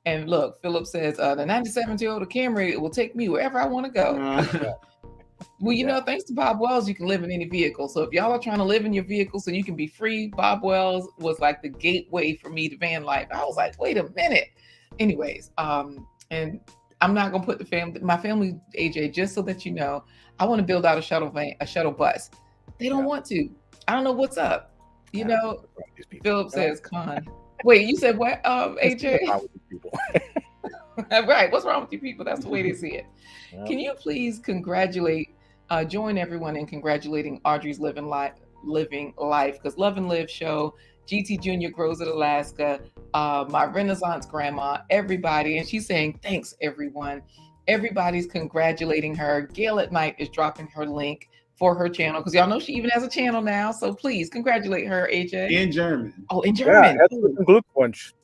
And look, Philip says, the 97 Toyota Camry will take me wherever I want to go. Well, thanks to Bob Wells, you can live in any vehicle. So if y'all are trying to live in your vehicle so you can be free, Bob Wells was like the gateway for me to van life. I was like, wait a minute. Anyways, and I'm not going to put my family, AJ, just so that you know, I want to build out a shuttle bus. They don't want to. I don't know what's up. Philip says, Con. Wait, you said what, AJ? What's wrong with these people? Right. What's wrong with you people? That's the way they see it. Yeah. Can you please join everyone in congratulating Audrey's living life, because Love and Live show, GT Jr. Grows at Alaska, my Renaissance Grandma, everybody. And she's saying, thanks, everyone. Everybody's congratulating her. Gail at Night is dropping her link for her channel, because y'all know she even has a channel now. So please congratulate her, AJ. In German. Oh, in German. Ja, herzlichen Glückwunsch.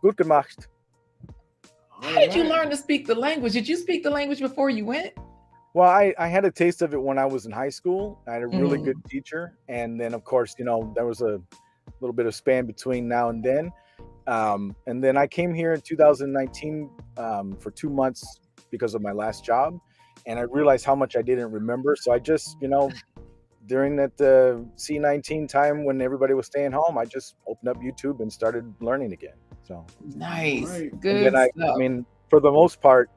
Gut gemacht. How did you learn to speak the language? Did you speak the language before you went? Well, I had a taste of it when I was in high school. I had a really Mm. good teacher, and then of course, there was a little bit of span between now and then. And then I came here in 2019 for 2 months because of my last job, and I realized how much I didn't remember. So I just, during that C19 time when everybody was staying home, I just opened up YouTube and started learning again. So, Nice. Right. and Good then I stuff. mean, for the most part,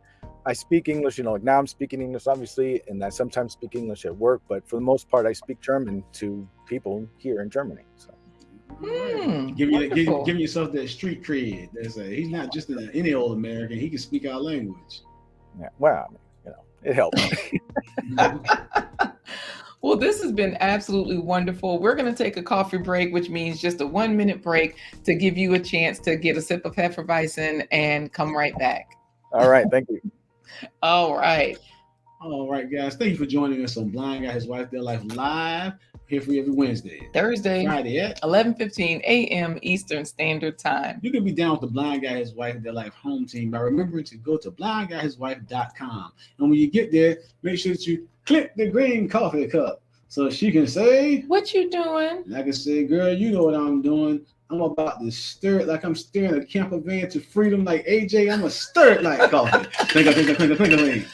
I speak English. Like now I'm speaking English, obviously, and I sometimes speak English at work. But for the most part, I speak German to people here in Germany. So. Wonderful. Giving yourself that street cred. He's not just any old American. He can speak our language. Yeah, well, it helps. Well, this has been absolutely wonderful. We're going to take a coffee break, which means just a 1-minute break to give you a chance to get a sip of Hefeweizen and come right back. All right. Thank you. All right. All right, guys. Thank you for joining us on Blind Guy, His Wife, Their Life Live. Here for you every Wednesday. Thursday, Friday at 11:15 a.m. Eastern Standard Time. You can be down with the Blind Guy, His Wife, Their Life home team by remembering to go to blindguyhiswife.com. And when you get there, make sure that you click the green coffee cup so she can say, "What you doing?" And I can say, girl, you know what I'm doing. I'm about to stir it like I'm stirring a camper van to freedom like AJ. I'm going to stir it like coffee. Clink.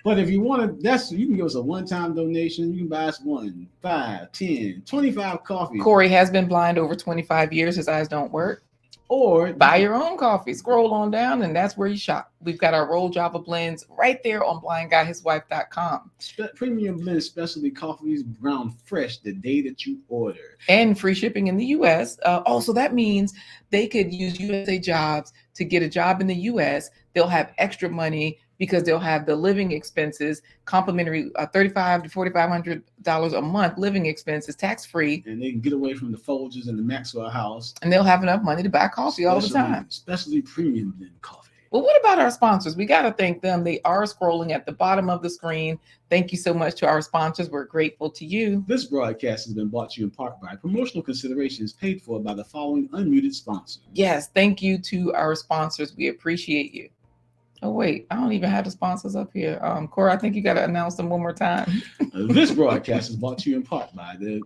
But if you want to, you can give us a one-time donation. You can buy us 1, 5, 10, 25 coffees. Corey has been blind over 25 years. His eyes don't work. Or buy your own coffee. Scroll on down, and that's where you shop. We've got our roll Java blends right there on blindguyhiswife.com. Premium blend specialty coffees ground fresh the day that you order. And free shipping in the U.S. Also, that means they could use USA Jobs to get a job in the U.S. They'll have extra money because they'll have the living expenses, complimentary $3,500 to $4,500 a month living expenses, tax-free. And they can get away from the Folgers and the Maxwell House. And they'll have enough money to buy coffee all the time. Especially premium blend coffee. Well, what about our sponsors? We got to thank them. They are scrolling at the bottom of the screen. Thank you so much to our sponsors. We're grateful to you. This broadcast has been brought to you in part by promotional considerations paid for by the following unmuted sponsors. Yes, thank you to our sponsors. We appreciate you. Oh, wait, I don't even have the sponsors up here. Cora, I think you got to announce them one more time. This broadcast is brought to you in part by the...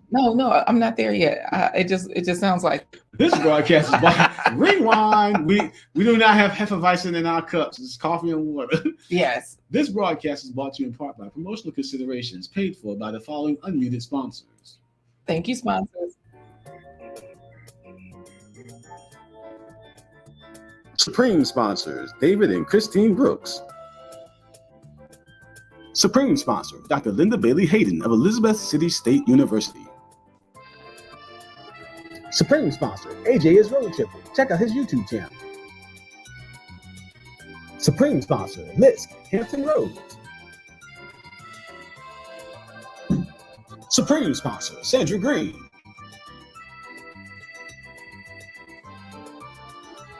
No, I'm not there yet. It just sounds like... This broadcast is by... Rewind. We do not have Hefeweizen in our cups. It's coffee and water. Yes. This broadcast is brought to you in part by promotional considerations paid for by the following unmuted sponsors. Thank you, sponsors. Supreme sponsors, David and Christine Brooks. Supreme sponsor, Dr. Linda Bailey Hayden of Elizabeth City State University. Supreme sponsor, AJ is Road Tripper. Check out his YouTube channel. Supreme sponsor, Lisk, Hampton Roads. Supreme sponsor, Sandra Green.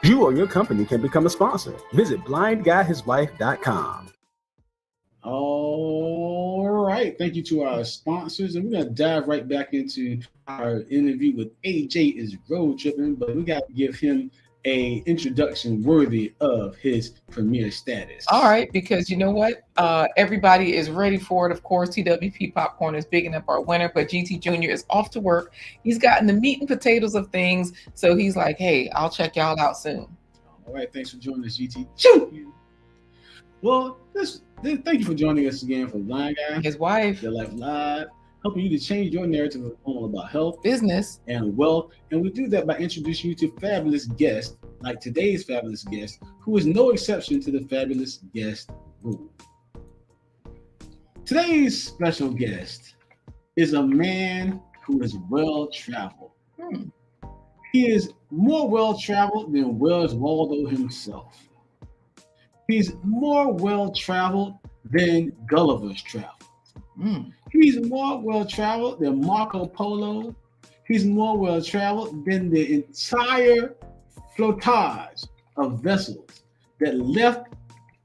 You or your company can become a sponsor. Visit blindguyhiswife.com. All right. Thank you to our sponsors. And we're going to dive right back into our interview with AJ is Road Tripping, but we got to give him a introduction worthy of his premier status. All right, because you know what? Everybody is ready for it. Of course, TWP Popcorn is bigging up our winner, but GT Jr. is off to work. He's gotten the meat and potatoes of things. So he's like, hey, I'll check y'all out soon. All right. Thanks for joining us, GT. Well, thank you for joining us again for Blind Guy, His wife, Their Life Live, helping you to change your narrative all about health, business, and wealth. And we do that by introducing you to fabulous guests, like today's fabulous guest, who is no exception to the fabulous guest rule. Today's special guest is a man who is well-traveled. He is more well-traveled than Wells Waldo himself. He's more well-traveled than Gulliver's Travels. He's more well-traveled than Marco Polo. He's more well-traveled than the entire flotage of vessels that left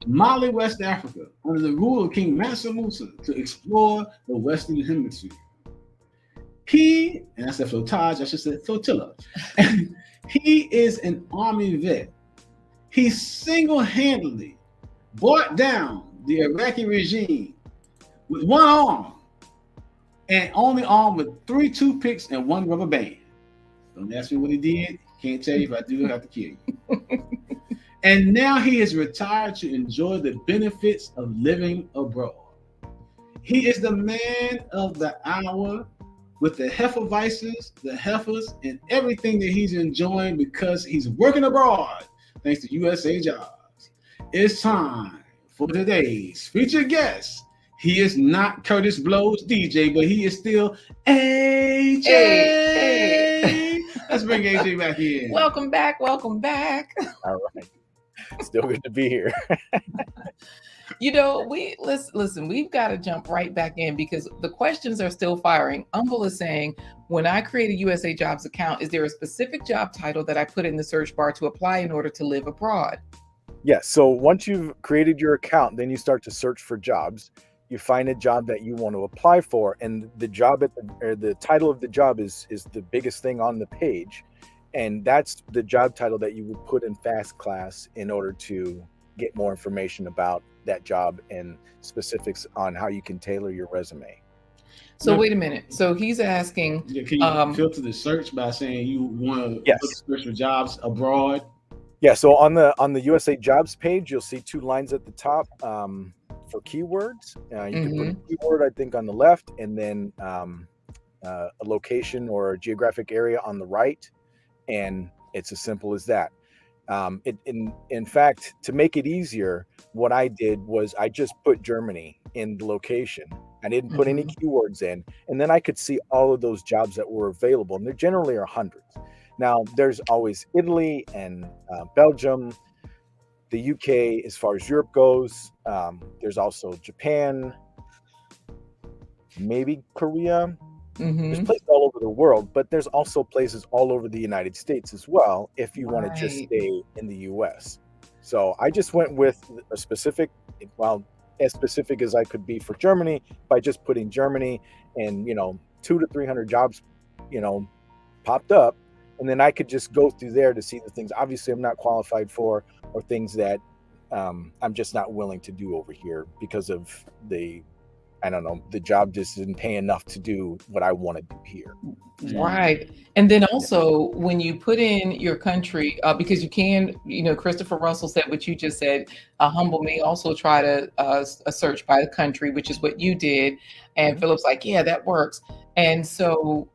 Mali, West Africa, under the rule of King Mansa Musa to explore the Western Hemisphere. And I said flotage, I should say flotilla. He is an Army vet. He single-handedly brought down the Iraqi regime with one arm and only armed with 3 toothpicks and 1 rubber band. Don't ask me what he did. Can't tell you. If I do, I have to kill you. And now he is retired to enjoy the benefits of living abroad. He is the man of the hour with the Hefeweises, the heifers, and everything that he's enjoying because he's working abroad thanks to USA Jobs. It's time for today's featured guest. He is not Curtis Blow's DJ, but he is still AJ. Hey. Let's bring AJ back in. Welcome back. Welcome back. All right. Still good to be here. You know, listen, we've got to jump right back in because the questions are still firing. Humble is saying, when I create a USA Jobs account, is there a specific job title that I put in the search bar to apply in order to live abroad? Yes. So once you've created your account, then you start to search for jobs. You find a job that you want to apply for, and the job or the title of the job is the biggest thing on the page, and that's the job title that you would put in Fast Class in order to get more information about that job and specifics on how you can tailor your resume. So wait a minute. So he's asking, can you filter the search by saying you want to search for jobs abroad? Yeah. So on the USA Jobs page, you'll see 2 lines at the top for keywords. You can put a keyword, I think, on the left, and then a location or a geographic area on the right, and it's as simple as that. In fact, to make it easier, what I did was I just put Germany in the location. I didn't put any keywords in, and then I could see all of those jobs that were available, and there generally are hundreds. Now, there's always Italy and Belgium, the UK as far as Europe goes. There's also Japan, maybe Korea. There's places all over the world, but there's also places all over the United States as well if you want to just stay in the US. So I just went with a specific, as specific as I could be for Germany by just putting Germany, and 200 to 300 jobs, popped up, and then I could just go through there to see the things obviously I'm not qualified for, or things that I'm just not willing to do over here because of the job just didn't pay enough to do what I want to do here. Right. And then also when you put in your country, because you can, Christopher Russell said what you just said, Humble may also try to a search by the country, which is what you did. And Philip's like, yeah, that works. And so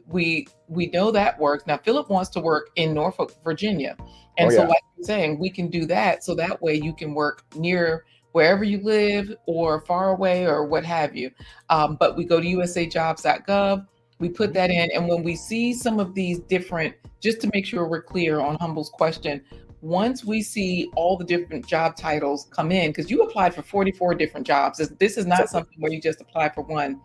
we know that works. Now, Philip wants to work in Norfolk, Virginia. And so like you're saying, we can do that. So that way you can work near wherever you live or far away or what have you. But we go to usajobs.gov, we put that in. And when we see some of these different, just to make sure we're clear on Humble's question, once we see all the different job titles come in, because you applied for 44 different jobs. This is not something where you just apply for one.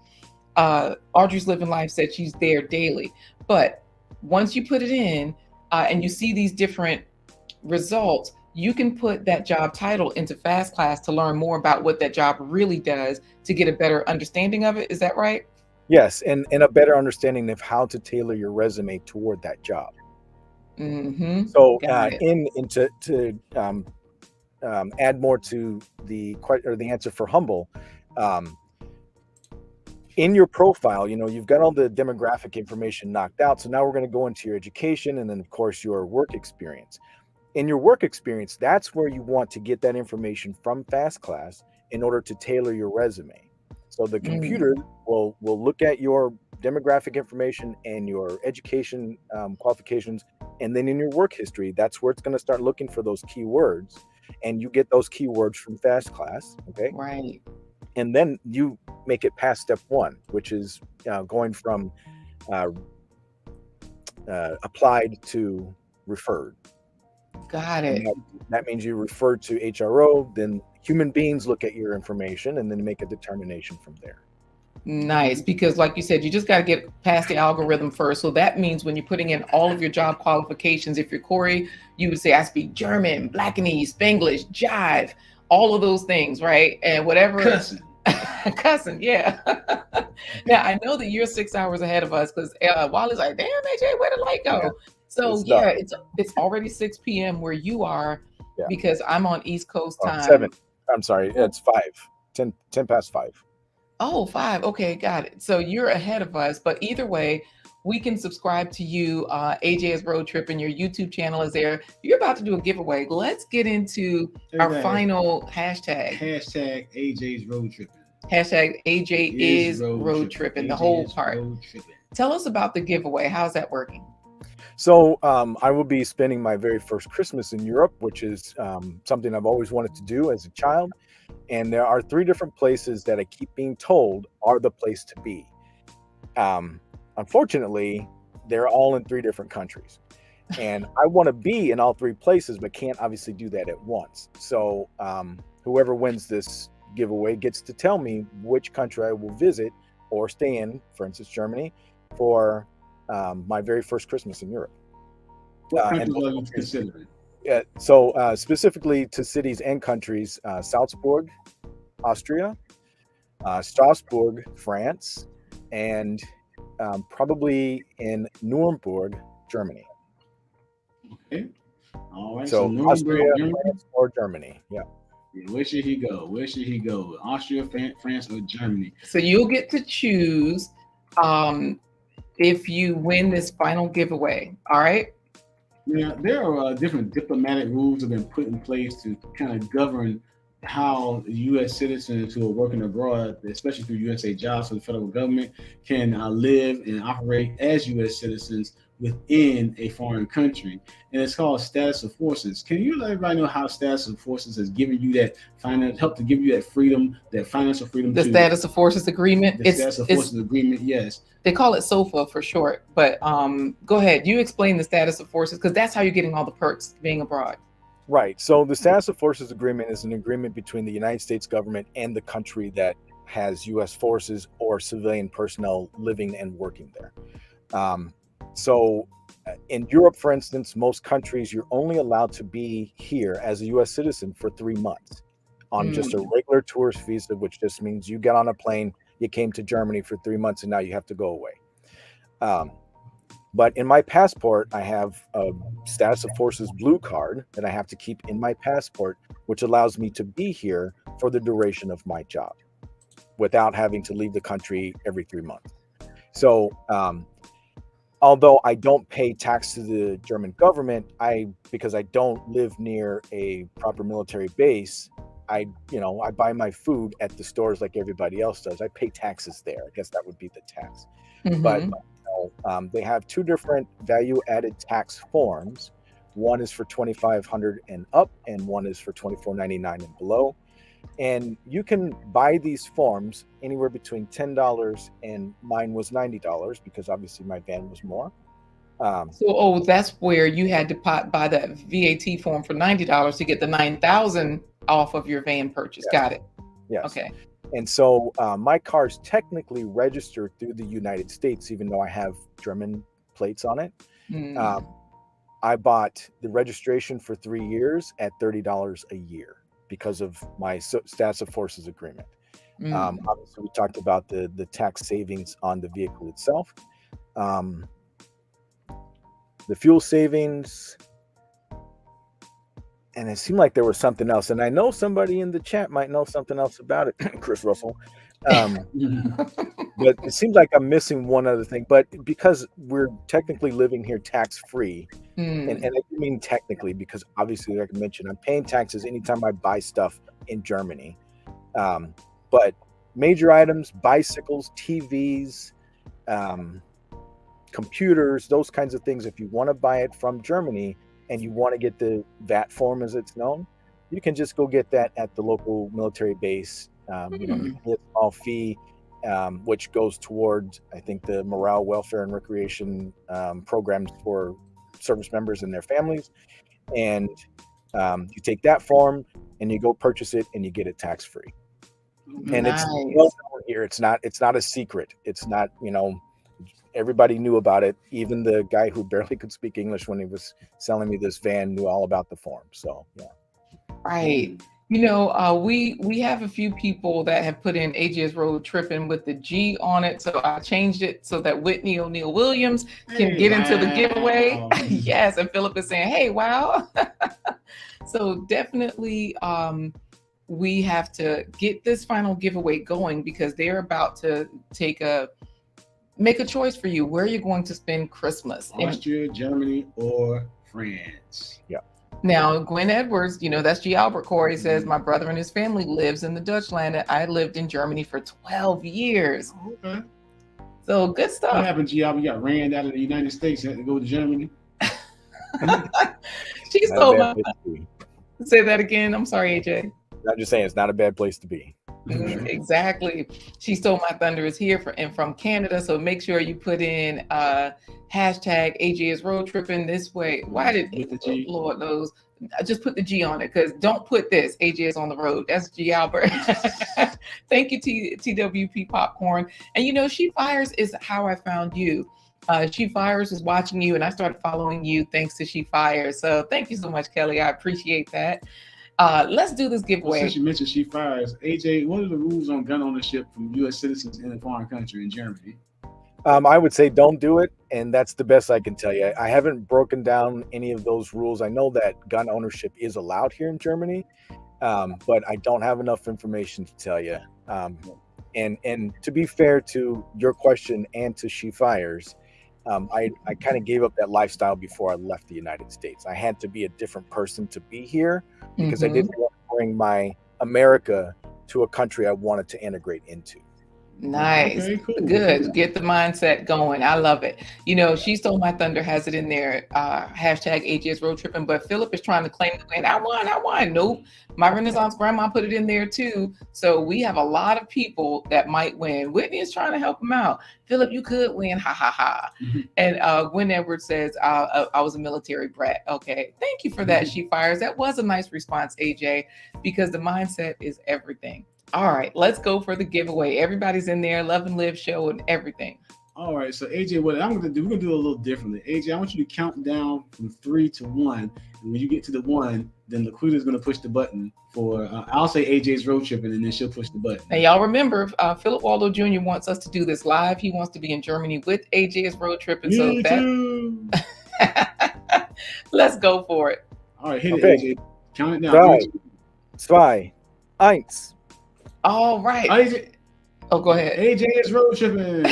Audrey's Living Life said she's there daily. But once you put it in and you see these different results, you can put that job title into Fast Class to learn more about what that job really does to get a better understanding of it. Is that right? Yes, and a better understanding of how to tailor your resume toward that job. So to add more to the answer for Humble, in your profile, you've got all the demographic information knocked out. So now we're going to go into your education and then, of course, your work experience. In your work experience, that's where you want to get that information from Fast Class in order to tailor your resume. So the computer will look at your demographic information and your education qualifications, and then in your work history, that's where it's going to start looking for those keywords, and you get those keywords from Fast Class, okay? Right. And then you make it past step 1, which is going from applied to referred. Got it. That means you refer to HRO, then human beings look at your information and then make a determination from there. Nice, because like you said, you just got to get past the algorithm first. So that means when you're putting in all of your job qualifications, if you're Corey, you would say, I speak German, Blackanese, Spanglish, Jive, all of those things, right? And whatever. Cussing, yeah. Now, I know that you're 6 hours ahead of us because Wally's like, damn, AJ, where did the light go? Yeah. So it's already 6 p.m. where you are because I'm on East Coast time. I'm sorry, it's 10 past 5. Oh, 5. Okay, got it. So you're ahead of us, but either way, we can subscribe to you. AJ's Road Trip and your YouTube channel is there. You're about to do a giveaway. Let's get into our final hashtag. Hashtag AJ's Road Tripping. Hashtag AJ is road tripping, the whole part. Tell us about the giveaway. How's that working? So I will be spending my very first Christmas in Europe, which is something I've always wanted to do as a child. And there are 3 different places that I keep being told are the place to be. Unfortunately, they're all in 3 different countries. And I want to be in all 3 places, but can't obviously do that at once. So whoever wins this giveaway gets to tell me which country I will visit or stay in, for instance, Germany, for my very first Christmas in Europe. What countries are you considering? Yeah, so specifically to cities and countries, Salzburg, Austria, Strasbourg, France, and probably in Nuremberg, Germany. Okay. All right. So Austria, France, or Germany. Yeah. Where should he go? Where should he go? Austria, France, or Germany? So you'll get to choose if you win this final giveaway. All right. Yeah, there are different diplomatic rules that have been put in place to kind of govern how U.S. citizens who are working abroad, especially through USA Jobs for the federal government, can live and operate as U.S. citizens within a foreign country. And it's called status of forces. Can you let everybody know how status of forces has given you that helped to give you that freedom, that financial freedom? The status of forces agreement. The status of forces agreement, yes. They call it SOFA for short, but go ahead. You explain the status of forces because that's how you're getting all the perks of being abroad. Right. So the status of forces agreement is an agreement between the United States government and the country that has U.S. forces or civilian personnel living and working there. So in Europe, for instance, most countries, you're only allowed to be here as a U.S. citizen for 3 months on just a regular tourist visa, which just means you get on a plane, you came to Germany for 3 months, and now you have to go away. But in my passport, I have a status of forces blue card that I have to keep in my passport, which allows me to be here for the duration of my job without having to leave the country every 3 months. So, although I don't pay tax to the German government, because I don't live near a proper military base, I buy my food at the stores like everybody else does. I pay taxes there. I guess that would be the tax. Mm-hmm. But they have 2 different value-added tax forms. One is for $2,500 and up, and one is for $24.99 and below. And you can buy these forms anywhere between $10 and mine was $90 because obviously my van was more. That's where you had to buy that VAT form for $90 to get the $9,000 off of your van purchase. Yes. Got it. Yes. Okay. And so my car's technically registered through the United States, even though I have German plates on it. I bought the registration for 3 years at $30 a year because of my status of forces agreement. Obviously, we talked about the tax savings on the vehicle itself. The fuel savings, and it seemed like there was something else. And I know somebody in the chat might know something else about it, Chris Russell. But it seems like I'm missing one other thing. But because we're technically living here tax-free, and I do mean technically because obviously, like I mentioned, I'm paying taxes anytime I buy stuff in Germany. But major items, bicycles, TVs, computers, those kinds of things, if you want to buy it from Germany and you want to get the VAT form as it's known, you can just go get that at the local military base. You can get a small fee, which goes towards, I think, the morale, welfare, and recreation programs for service members and their families. And you take that form and you go purchase it and you get it tax-free. And nice. It's well known here. It's not a secret. It's not, everybody knew about it. Even the guy who barely could speak English when he was selling me this van knew all about the form. So, yeah. Right. We have a few people that have put in AJ's Road Tripping with the G on it. So I changed it so that Whitney O'Neill Williams can get into the giveaway. Yes. And Philip is saying, hey, wow. So definitely we have to get this final giveaway going because they're about to make a choice for you. Where are you going to spend Christmas? Austria, Germany, or France. Yeah. Now, Gwen Edwards, that's G. Albert Corey says, my brother and his family lives in the Dutch land. And I lived in Germany for 12 years. Okay. So good stuff. What happened, G. Albert? You got ran out of the United States, had to go to Germany. She stole my. Say that again. I'm sorry, AJ. I'm just saying it's not a bad place to be. Exactly. She stole my thunder is here from Canada. So make sure you put in hashtag AJ is road tripping this way. Why did Lord knows? Just put the G on it because don't put this AJ is on the road. That's G Albert. Thank you, TWP Popcorn. And She Fires is how I found you. She Fires is watching you, and I started following you thanks to She Fires. So thank you so much, Kelly. I appreciate that. Let's do this giveaway. Since you mentioned She Fires, AJ, what are the rules on gun ownership from U.S. citizens in a foreign country in Germany? I would say don't do it, and that's the best I can tell you. I haven't broken down any of those rules. I know that gun ownership is allowed here in Germany, but I don't have enough information to tell you. And to be fair to your question and to She Fires, I kind of gave up that lifestyle before I left the United States. I had to be a different person to be here because I didn't want to bring my America to a country I wanted to integrate into. Nice. Okay, cool. Good. Get the mindset going. I love it. She Stole My Thunder has it in there. Hashtag AJ's road tripping. But Philip is trying to claim the win. I won. Nope. My Renaissance grandma put it in there too. So we have a lot of people that might win. Whitney is trying to help him out. Philip, you could win. Ha ha ha. And Gwen Edwards says, I was a military brat. Okay. Thank you for that. She Fires. That was a nice response, AJ, because the mindset is everything. All right, let's go for the giveaway. Everybody's in there, Love and Live show and everything. All right, so AJ, what I'm gonna do, we're gonna do it a little differently. AJ, I want you to count down from 3 to 1, and when you get to the 1, then Laquita's gonna push the button for. I'll say AJ's road tripping, and then she'll push the button. And y'all remember, Philip Waldo Jr. wants us to do this live. He wants to be in Germany with AJ's road tripping. Me so too. Let's go for it. All right, hit it, AJ. Count it down. 3, 2, 1. All right. AJ. Oh, go ahead. AJ is road tripping.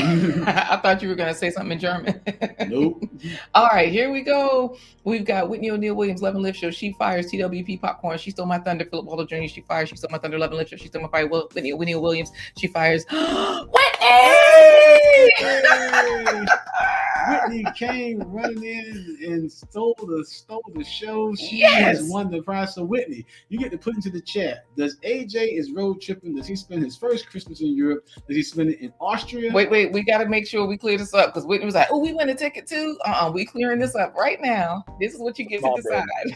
I thought you were going to say something in German. Nope. All right, here we go. We've got Whitney O'Neill Williams, Love and Live Show. She Fires, TWP Popcorn. She Stole My Thunder. Philip Waldo Jr. She Fires. She Stole My Thunder. Love and Live Show. She Stole My Fire. Whitney Williams. She Fires. Whitney! Whitney came running in and stole the show. She has won the prize. So Whitney, you get to put into the chat. Does AJ is road tripping? Does he spend his first Christmas in Europe? Does he spend it in Austria? Wait. We got to make sure we clear this up because Whitney was like, "Oh, we win a ticket too." We clearing this up right now. This is what you get to decide.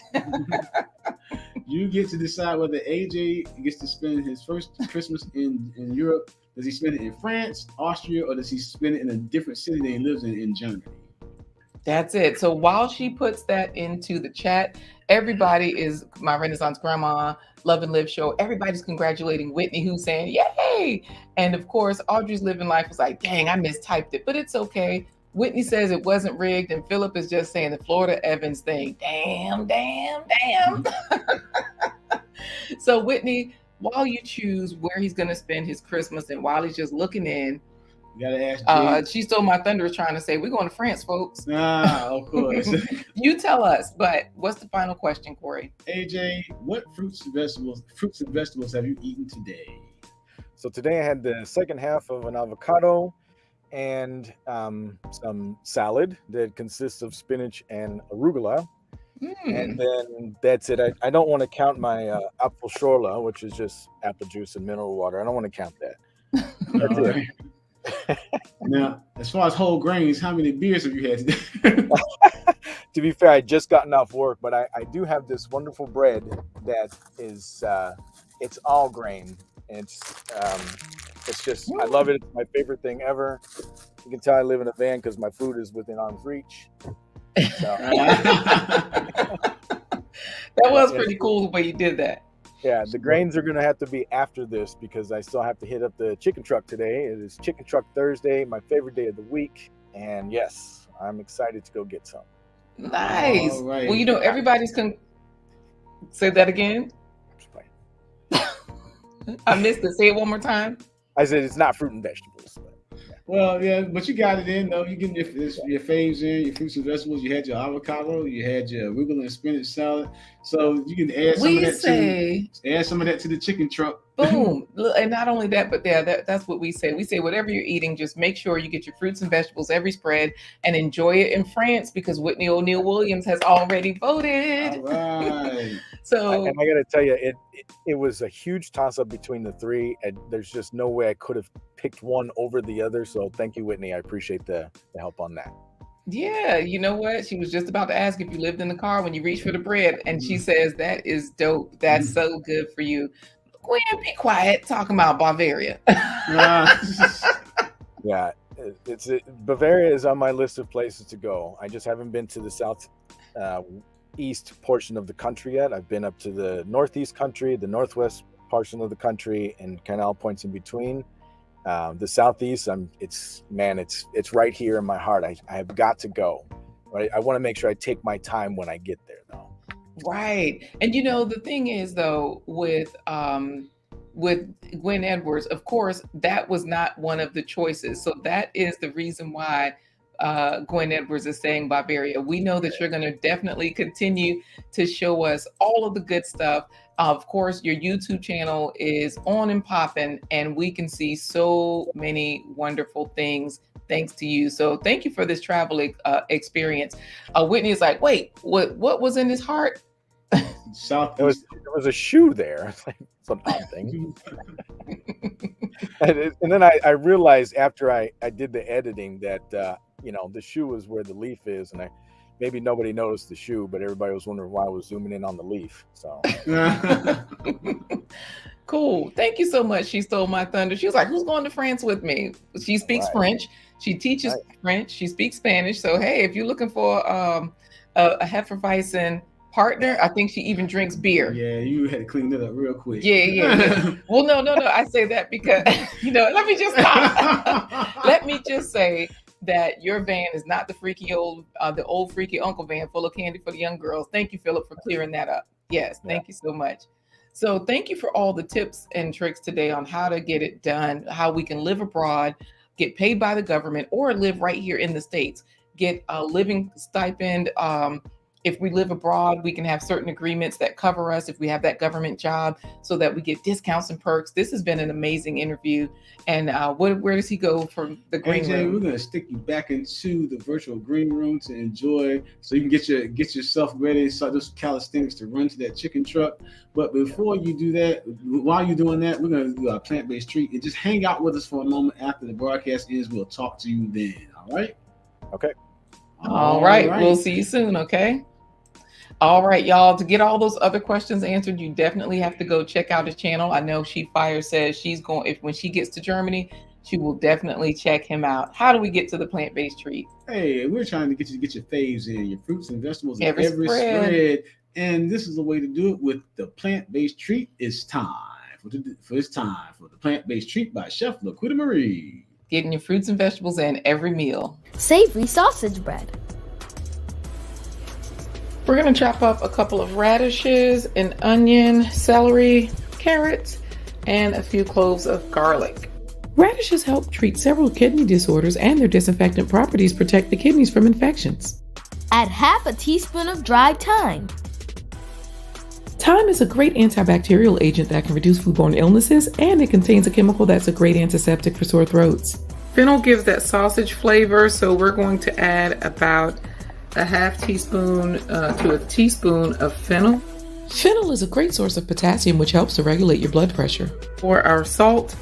You get to decide whether AJ gets to spend his first Christmas in Europe. Does he spend it in France, Austria, or does he spend it in a different city that he lives in Germany? That's it. So while she puts that into the chat, everybody is my Renaissance Grandma, Love and Live show. Everybody's congratulating Whitney, who's saying, yay. And of course, Audrey's Living Life was like, dang, I mistyped it, but it's okay. Whitney says it wasn't rigged, and Philip is just saying the Florida Evans thing. Damn. So Whitney, while you choose where he's going to spend his Christmas and while he's just looking in, you gotta ask She Stole My Thunder is trying to say, we're going to France, folks. Of course. You tell us, but what's the final question, Corey? AJ, what fruits and vegetables have you eaten today? So today I had the second half of an avocado and some salad that consists of spinach and arugula. And then that's it. I don't want to count my Apfelschorle, which is just apple juice and mineral water. I don't want to count that. That's it. Now, as far as whole grains, how many beers have you had today? To be fair, I just gotten off work, but I do have this wonderful bread that is it's all grain. It's just I love it. It's my favorite thing ever. You can tell I live in a van because my food is within arm's reach. So. That was pretty cool the way you did that. Yeah, the grains are going to have to be after this because I still have to hit up the chicken truck today. It is Chicken Truck Thursday, my favorite day of the week. And yes, I'm excited to go get some. Nice. Well, everybody's say that again. I missed it. Say it one more time. I said it's not fruit and vegetables. Well, yeah, but you got it in though. You getting your faves in, your fruits and vegetables. You had your avocado, you had your arugula and spinach salad. So you can add some of that to the chicken truck. Boom. And not only that, but that's what we say. We say whatever you're eating, just make sure you get your fruits and vegetables every spread and enjoy it in France because Whitney O'Neill Williams has already voted. All right. So and I got to tell you, it was a huge toss up between the three, and there's just no way I could have picked one over the other. So thank you, Whitney. I appreciate the help on that. Yeah, you know what? She was just about to ask if you lived in the car when you reached for the bread, and she says that is dope. That's so good for you. Gwen, be quiet. Talking about Bavaria. Yeah, Bavaria is on my list of places to go. I just haven't been to the south east portion of the country yet. I've been up to the northeast country, the northwest portion of the country, and kind of all points in between. The southeast, it's right here in my heart. I have got to go. Right? I want to make sure I take my time when I get there, though. Right, and you know the thing is though with Gwen Edwards, of course, that was not one of the choices. So that is the reason why Gwen Edwards is saying Bavaria. We know that you're going to definitely continue to show us all of the good stuff. Of course, your YouTube channel is on and popping, and we can see so many wonderful things thanks to you. So thank you for this travel experience. Whitney is like, wait, what was in his heart? There was a shoe there. It's an odd thing. and then I realized after I did the editing that the shoe is where the leaf is, and maybe nobody noticed the shoe, but everybody was wondering why I was zooming in on the leaf. So cool. Thank you so much. She stole my thunder. She was like, who's going to France with me? She speaks French. She teaches French. She speaks Spanish. So, hey, if you're looking for a Hefeweizen partner, I think she even drinks beer. Yeah, you had to clean that up real quick. Yeah. Well, no. I say that because, let me just stop. Let me just say that your van is not the old freaky uncle van full of candy for the young girls. Thank you, Philip, for clearing that up. Yes, thank you so much. So thank you for all the tips and tricks today on how to get it done, how we can live abroad, get paid by the government, or live right here in the States, get a living stipend. If we live abroad, we can have certain agreements that cover us if we have that government job so that we get discounts and perks. This has been an amazing interview. And where does he go from the green room? We're going to stick you back into the virtual green room to enjoy, so you can get yourself ready, start those calisthenics to run to that chicken truck. But before you do that, while you're doing that, we're going to do our plant-based treat and just hang out with us for a moment. After the broadcast ends, we'll talk to you then. All right? Okay. All right. We'll see you soon. Okay. All right, y'all. To get all those other questions answered, you definitely have to go check out his channel. I know She Fire says when she gets to Germany, she will definitely check him out. How do we get to the plant-based treat? Hey, we're trying to get you to get your faves in, your fruits and vegetables in every spread. And this is the way to do it with the plant-based treat. It's time for the plant-based treat by Chef LaQuita Marie. Getting your fruits and vegetables in every meal. Savory sausage bread. We're going to chop up a couple of radishes, an onion, celery, carrots, and a few cloves of garlic. Radishes help treat several kidney disorders, and their disinfectant properties protect the kidneys from infections. Add half a teaspoon of dried thyme. Thyme is a great antibacterial agent that can reduce foodborne illnesses, and it contains a chemical that's a great antiseptic for sore throats. Fennel gives that sausage flavor, so we're going to add about a half teaspoon to a teaspoon of fennel. Fennel is a great source of potassium, which helps to regulate your blood pressure. For our salt,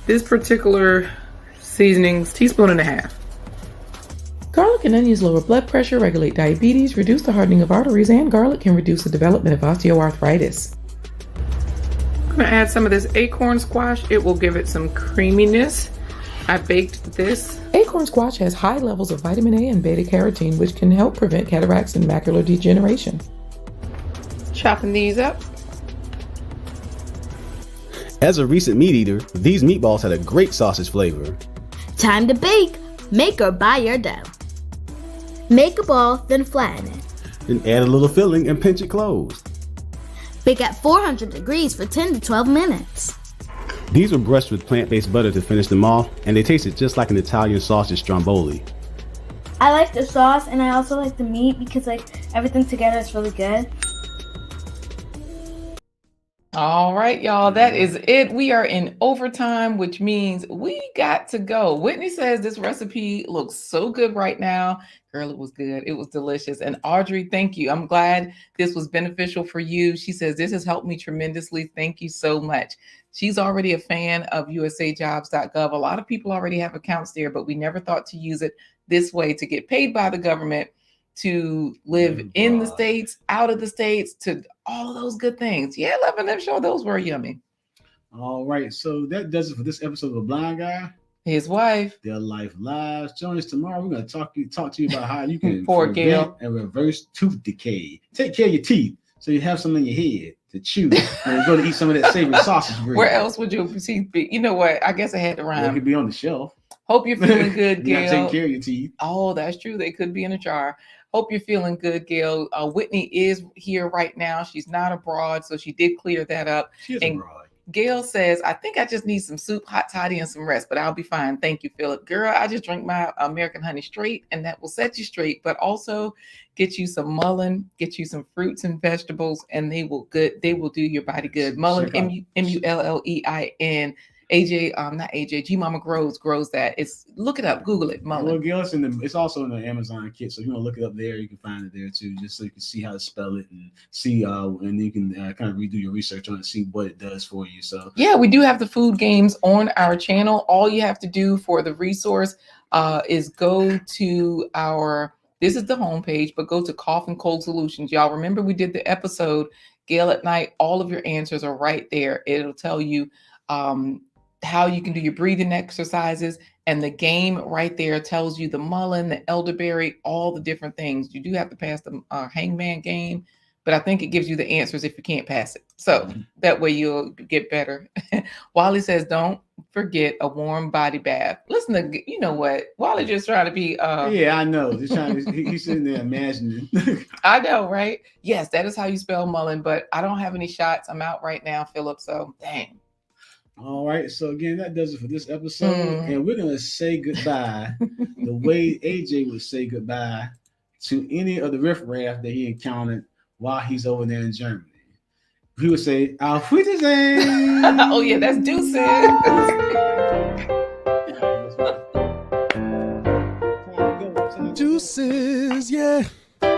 this particular seasoning's teaspoon and a half. Garlic and onions lower blood pressure, regulate diabetes, reduce the hardening of arteries, and garlic can reduce the development of osteoarthritis. I'm going to add some of this acorn squash. It will give it some creaminess. I baked this. Acorn squash has high levels of vitamin A and beta carotene, which can help prevent cataracts and macular degeneration. Chopping these up. As a recent meat eater, these meatballs had a great sausage flavor. Time to bake. Make or buy your dough. Make a ball, then flatten it. Then add a little filling and pinch it closed. Bake at 400 degrees for 10 to 12 minutes. These were brushed with plant-based butter to finish them off, and they tasted just like an Italian sausage stromboli. I like the sauce, and I also like the meat because like everything together is really good. All right, y'all, that is it. We are in overtime, which means we got to go. Whitney says this recipe looks so good right now. Girl, it was good. It was delicious. And Audrey, thank you. I'm glad this was beneficial for you. She says this has helped me tremendously. Thank you so much. She's already a fan of usajobs.gov. A lot of people already have accounts there, but we never thought to use it this way to get paid by the government, to live in the States, out of the States, to all of those good things. Yeah, Levin, I'm sure those were yummy. All right, so that does it for this episode of The Blind Guy. His wife. Their life lives. Join us tomorrow. We're going to talk to you about how you can Poor Gail. and reverse tooth decay. Take care of your teeth so you have some in your head to chew when you go to eat some of that savory sausage bread. Where else would your teeth be? You know what? I guess I had to rhyme. It could be on the shelf. Hope you're feeling good, Gail. You're not taking care of your teeth. Oh, that's true. They could be in a jar. Hope you're feeling good, Gail. Whitney is here right now. She's not abroad, so she did clear that up. She is abroad. Gail says, I think I just need some soup, hot toddy, and some rest, but I'll be fine. Thank you, Philip. Girl, I just drink my American honey straight, and that will set you straight, but also get you some mullein, get you some fruits and vegetables, and they will do your body good. Mullein, M-U-L-L-E-I-N. AJ, not AJ, G Mama grows that. Look it up, Google it, mullein. Well, Gail, it's also in the Amazon kit, so if you want to look it up there, you can find it there too, just so you can see how to spell it and see, and you can kind of redo your research on it, see what it does for you. So yeah, we do have the food games on our channel. All you have to do for the resource is go to this is the homepage, but go to Cough and Cold Solutions. Y'all remember we did the episode Gail at Night. All of your answers are right there. It'll tell you how you can do your breathing exercises, and the game right there tells you the mullein, the elderberry, all the different things. You do have to pass the hangman game, but I think it gives you the answers if you can't pass it. So that way you'll get better. Wally says, don't forget a warm body bath. Listen to, you know what? Wally just trying to be. Yeah, I know. He's sitting there imagining. I know, right? Yes, that is how you spell mullein, but I don't have any shots. I'm out right now, Philip. So dang. All right, so again, that does it for this episode, and we're gonna say goodbye the way AJ would say goodbye to any of the riffraff that he encountered while he's over there in Germany. He would say, "Auf Wiedersehen." Oh yeah, that's deuces. Deuces.